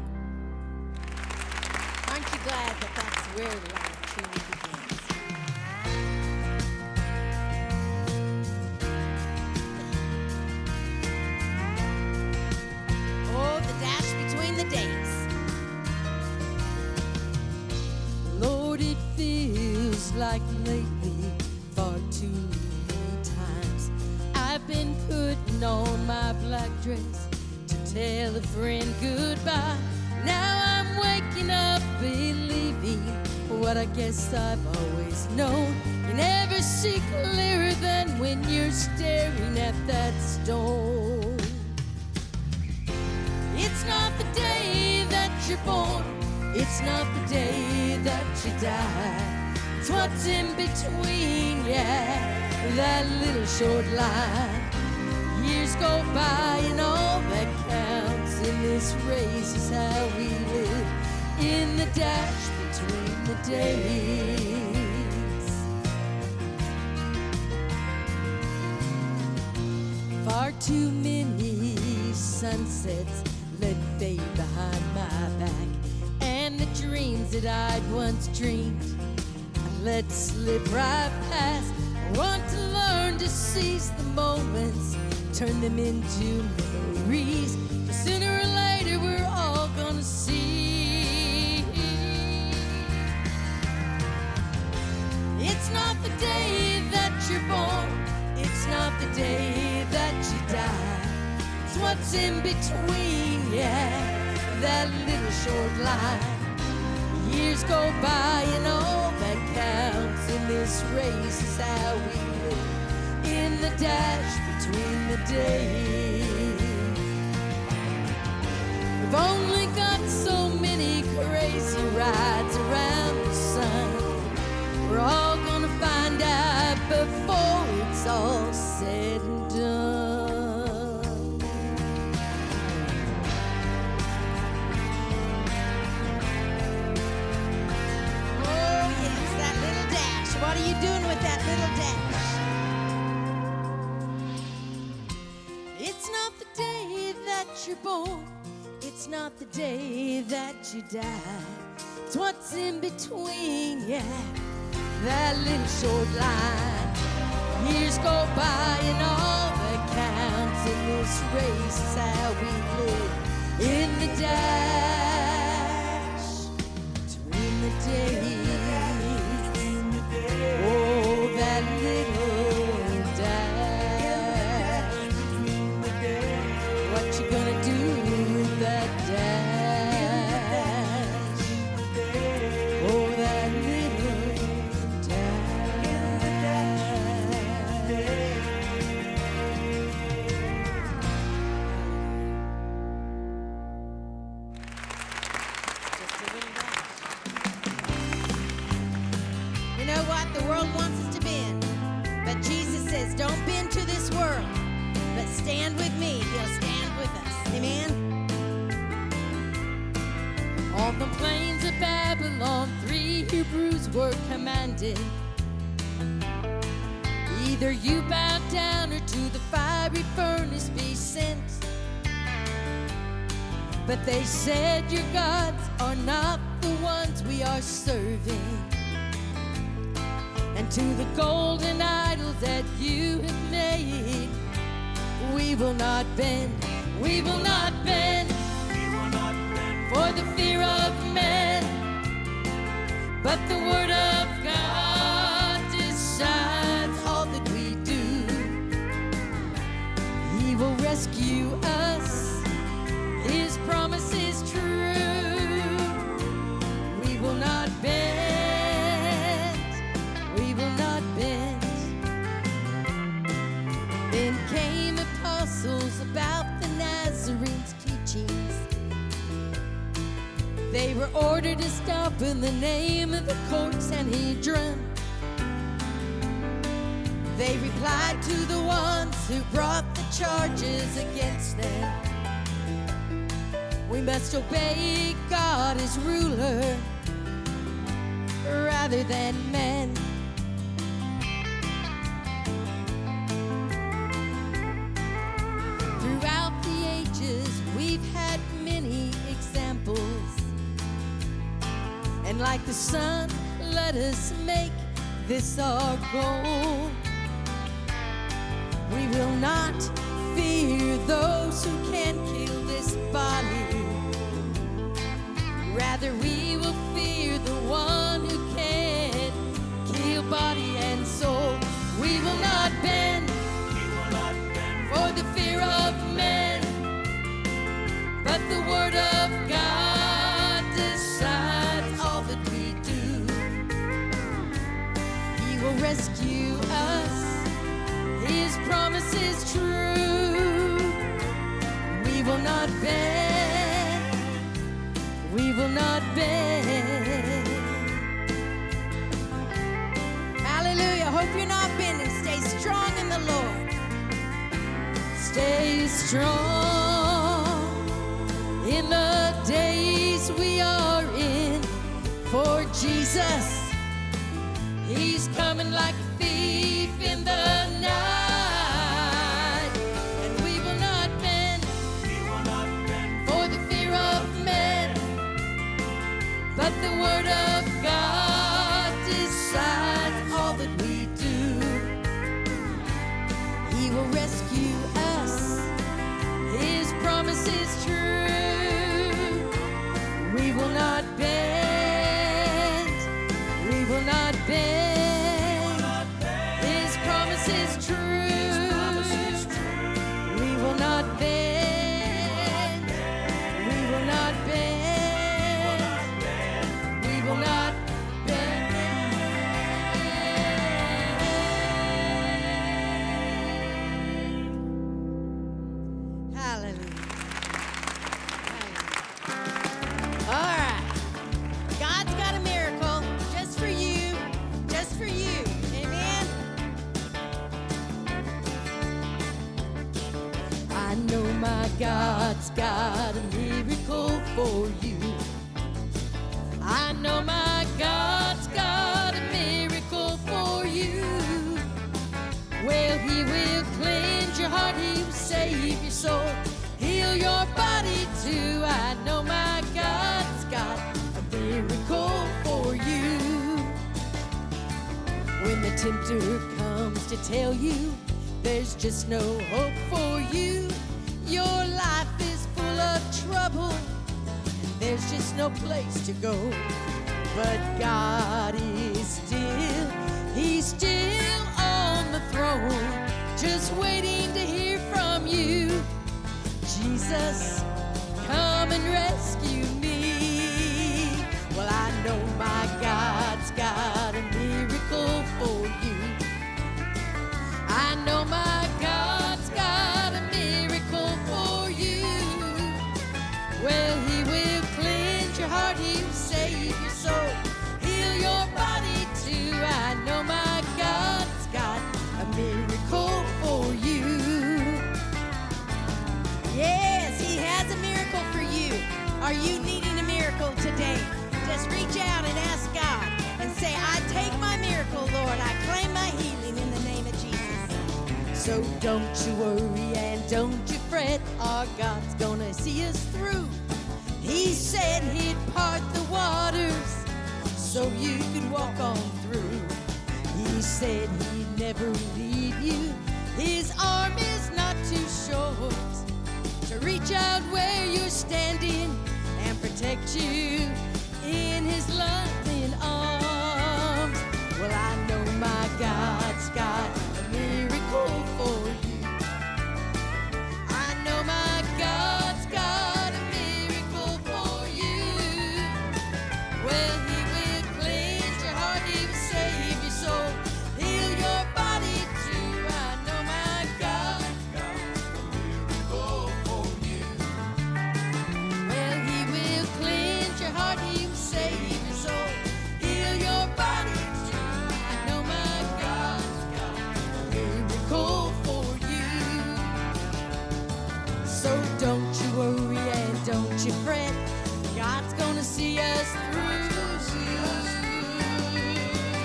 Aren't you glad that that's where life truly begins? Seems like lately, far too many times, I've been putting on my black dress to tell a friend goodbye. Now I'm waking up believing what I guess I've always known. You never see clearer than when you're staring at that stone. It's not the day that you're born, it's not the day that you die. It's what's in between, yeah, that little short line. Years go by and all that counts in this race is how we live, in the dash between the days. Far too many sunsets let fade behind my back, and the dreams that I'd once dreamed I let slip right past. I want to learn to seize the moments, turn them into memories. 'Cause sooner or later we're all gonna see. It's not the day that you're born, it's not the day that you die. It's what's in between, yeah, that little short line. Years go by and all that counts in this race is how we live, in the dash between the days. We've only got so many crazy rides around the sun. We're all gonna find out before it's all said and done. Oh, yes, that little dash. What are you doing with that little dash? It's not the day that you're born, it's not the day that you die. It's what's in between, yeah, that little short line. Years go by and all that counts in this race is how we live, in the dash between the days. Oh, that little dash. What you gonna do with that dash? Oh, that little dash. You know what? The world wants us to bend. But Jesus says, don't bend to this world, but stand with me. He'll stand with us. Amen? On the plains of Babylon, 3 Hebrews were commanded. Either you bow down or to the fiery furnace be sent. But they said your gods are not the ones we are serving. And to the golden idols that you have made, we will not bend, we will not bend, for the fear of men. But the word of God decides all that we do. He will rescue us, His promise is true. We will not bend, we will not bend. Then came apostles about the Nazarenes' teachings. They were ordered to stop in the name of the court Sanhedrin. They replied to the ones who brought the charges against them. We must obey God as ruler rather than men. Throughout the ages, we've had many examples. And like the sun, let us make this our goal. We will not fear those who can kill this body. Rather, we will fear the one who can kill rescue us. His promise is true. We will not bend. We will not bend. Hallelujah. Hope you're not bending. Stay strong in the Lord. Stay strong in the days we are in. For Jesus, He's coming like a thief in the night. And we will not bend for the fear of men, but the word of God decides all that we do. He will rescue us. His promise is true. We will not bend. We will not bend. His promise is true. We will not bend. We will not bend. We will not bend. Hallelujah. All right. God's got a miracle just for you. Just for you. Amen. I know my God's got a miracle for you. I know my God's got a miracle for you. Well, He will cleanse your heart, He will save your soul, heal your body too. I know my God's got a miracle for you. When the tempter comes to tell you there's just no hope for you, your life is full of trouble, and there's just no place to go. But God is still, He's still on the throne, just waiting to hear from you. Jesus, come and rescue me. Well, I know my God's got a miracle for you. I know my God's got a miracle for you. Well, He will cleanse your heart, He will save your soul, heal your body too. I know my God's got a miracle for you. Yes, He has a miracle for you. Are you needing a miracle today? Just reach out and ask God and say, I take my miracle, Lord. I claim my healing in the name of Jesus. So don't you worry and don't you fret, our God's gonna see us through. He said He'd part the waters so you could walk on through. He said He'd never leave you. His arm is not too short to reach out where you're standing and protect you in His loving arms. Well, I know my God's got a miracle for you. I know my God's got a miracle for you. Well, He will cleanse your heart, He will save your soul, heal your body too. I know my God's got a miracle for you. Well, He will cleanse your heart, He will save your soul, heal your body too. I know my God's got a miracle for you. So don't you worry and don't you fret, God's gonna see us through.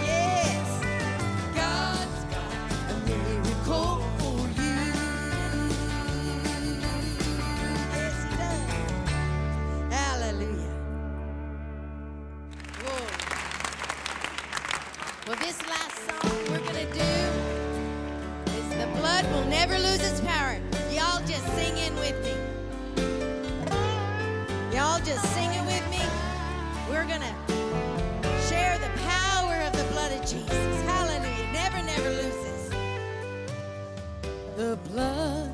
Yes, God's got a miracle for you. Yes, He does. Hallelujah. Whoa. Well, this last song we're going to do is The Blood Will Never Lose Its Power. Y'all just sing in with me. Y'all just sing it with me. We're going to share the power of the blood of Jesus. Hallelujah. Never, never loses. The blood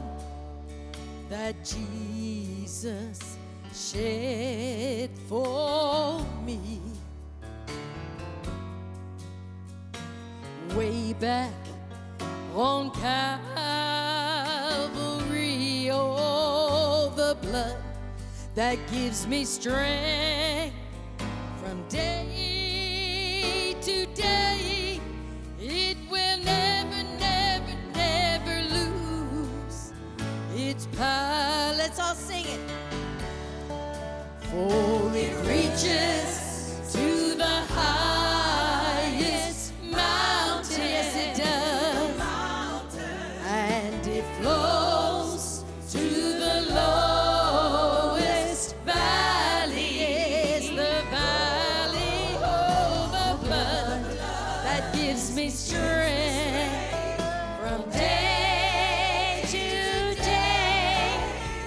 that Jesus shed for me way back on Calvary. Oh, the blood that gives me strength from day to day. It will never, never, never lose its power. Let's all sing it. For it reaches to the highest mountain. Yes, it does. And it flows to the lowest valley. Yes, the valley. Oh, the blood that gives me strength from day to day.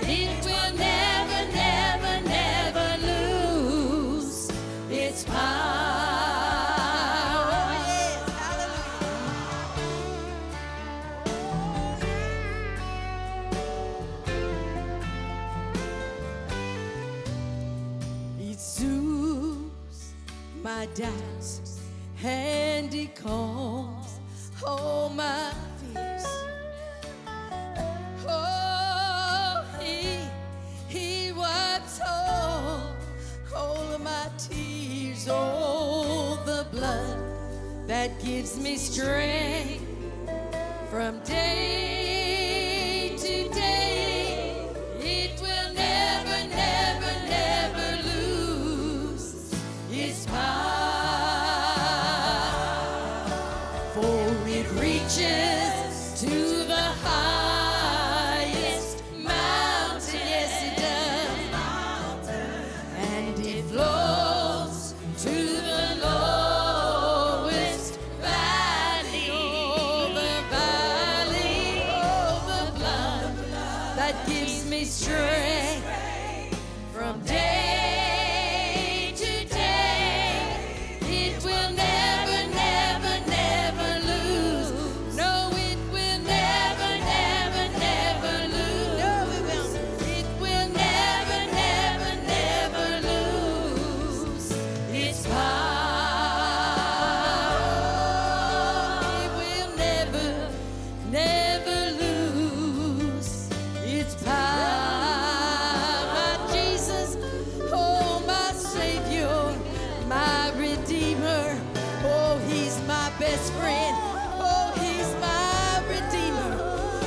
It will never, never, never lose its power. It soothes my doubts and it calms all my fears. Oh, he wipes all of my tears. Oh, the blood that gives me strength from day to day. It will never, never, never lose its power. For it reaches to the highest mountain. Yes, it does. And it flows to the lowest valley. Oh, the valley. Oh, the blood that gives me strength from day to day. It will never, never, never lose. No, it will never, never, never lose. No, it won't. It will never, never, never lose its power. It will never, never lose its power. My Jesus, oh, my Savior, my Redeemer. Oh, He's my best friend. Oh, He's my Redeemer.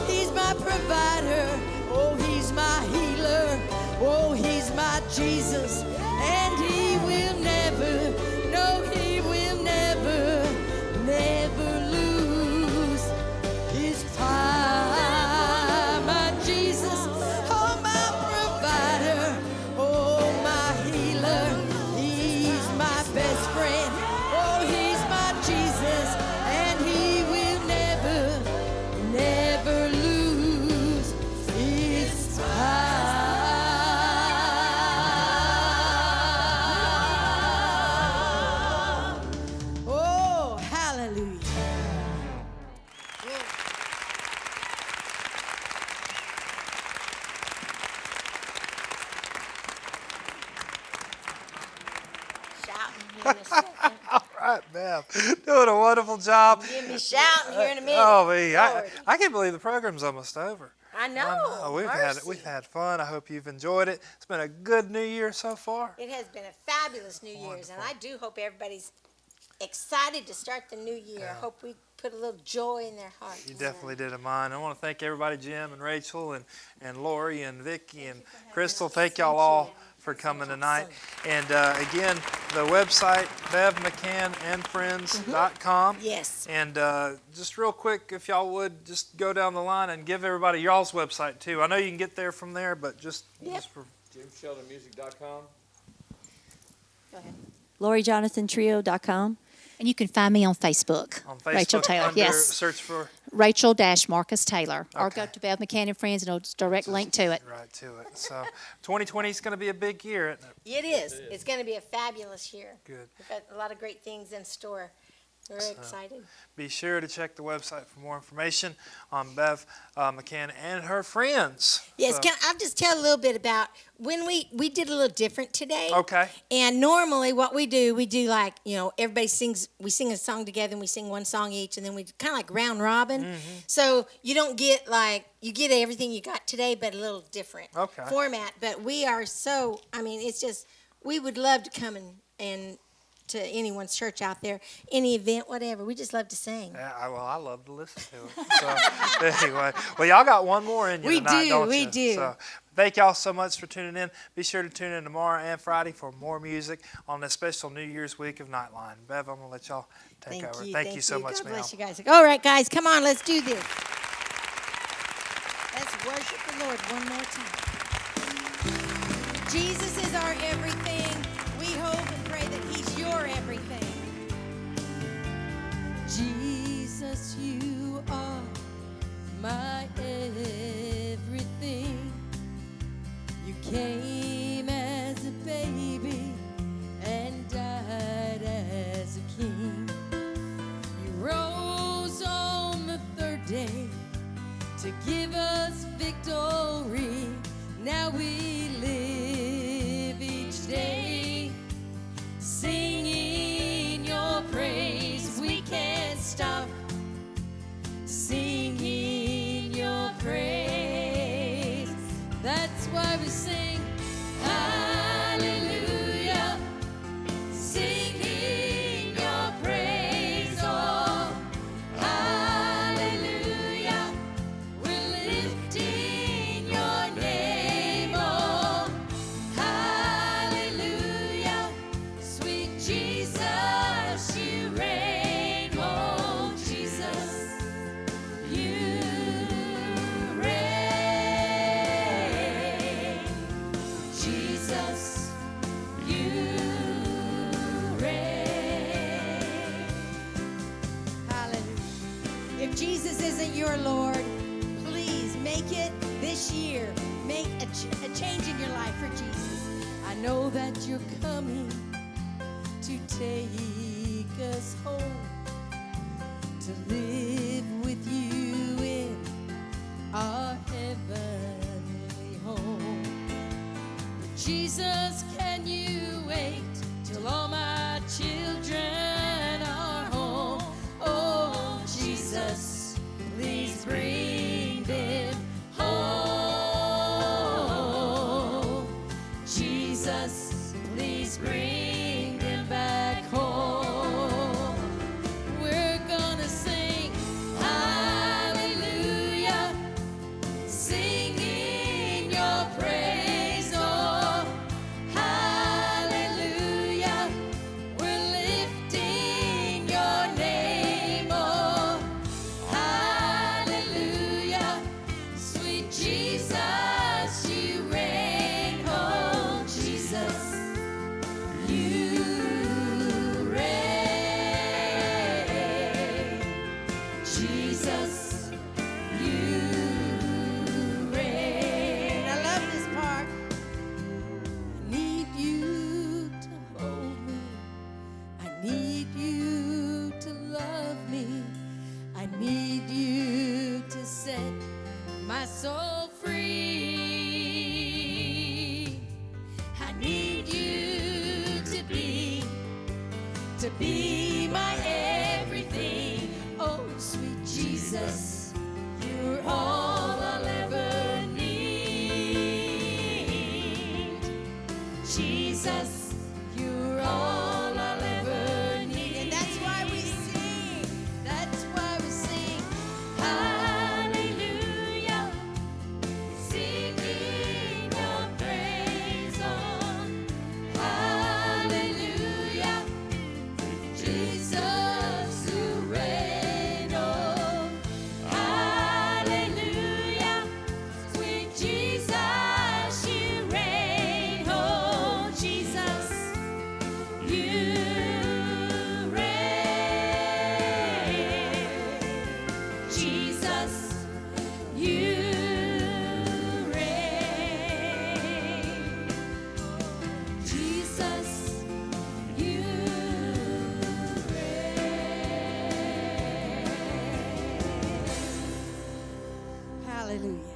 He's my provider. Oh, He's my healer. Oh, He's my Jesus. And He will never, no, He will never, never lose His power. My Jesus, oh, my provider. Oh, my healer. He's my best friend. Oh, He's my Jesus. And He will never, never lose His power. Oh, hallelujah. Shouting here in a second. All right, Bev, doing a wonderful job. You'll be shouting here in a minute. Oh, me, Lord. I can't believe the program's almost over. I know. We've mercy. had fun. I hope you've enjoyed it. It's been a good New Year so far. It has been a fabulous New Year's, and I do hope everybody's excited to start the new year. I hope we put a little joy in their hearts. You definitely did in mine. I want to thank everybody, Jim and Rachel and Lori and Vicki and Crystal. Thank y'all all for coming tonight. And again, the website, Bev McCann and Friends.com. Yes. And just real quick, if y'all would just go down the line and give everybody y'all's website too. I know you can get there from there, but just for JimSheldonMusic.com. Go ahead. LoriJonathanTrio.com. And you can find me on Facebook. on Facebook. Rachel Taylor, under yes. Search for Rachel-Marcus Taylor. Or Okay. go to Bev McCann and Friends and it'll just direct link to it. right to it. So 2020 is going to be a big year, isn't it? It is. It's going to be a fabulous year. Good. We've got a lot of great things in store. Very excited. Be sure to check the website for more information on Bev McCann and her friends. Yes, So- can I just tell a little bit about when we did a little different today. Okay. And normally what we do like, everybody sings, we sing a song together and we sing one song each and then we kind of like round robin. Mm-hmm. So you don't get you get everything you got today, but a little different format. But we are it's just, we would love to come and to anyone's church out there, any event, whatever. We just love to sing. Yeah, I love to listen to it. So anyway, well, y'all got one more in you We tonight, do, don't we you? do. So thank y'all so much for tuning in. Be sure to tune in tomorrow and Friday for more music on this special New Year's week of Nightline. Bev, I'm gonna let y'all take over. Thank you so much, God ma'am. bless you guys. All right, guys, come on, let's do this. Let's worship the Lord one more time. Jesus is our everything. We hope and pray that He's your everything. Jesus, you are my everything. You came as a baby and died as a king. You rose on the third day to give us victory. Now we live each day singing your praise. We can't stop singing your praise. That's why we sing hallelujah, singing your praise. Oh, hallelujah, we're lifting your name. Oh, hallelujah, sweet Jesus, you reign. Oh, Jesus, you reign. Jesus, you reign. Hallelujah. If Jesus isn't your Lord, please make it this year. Make a change in your life for Jesus. I know that you're coming to take us home, to live with you in our heavenly home. But Jesus, can you wait till all my children are home? Oh, Jesus, please bring them home. Jesus, please bring them back home. We're gonna sing hallelujah, singing your praise. Oh, hallelujah, we're lifting your name. Oh, hallelujah, sweet Jesus, you reign. Oh, Jesus, you reign. Jesus, you reign. I love this part. I need you to hold me. I need you to love me. I need you to set my soul free. I need you to be my everything. Oh, sweet Jesus, you're all I'll ever need. Jesus, you're all I'll ever need. And that's why we sing. That's why we sing. Hallelujah, singing your praise on. Hallelujah, Jesus. Hallelujah.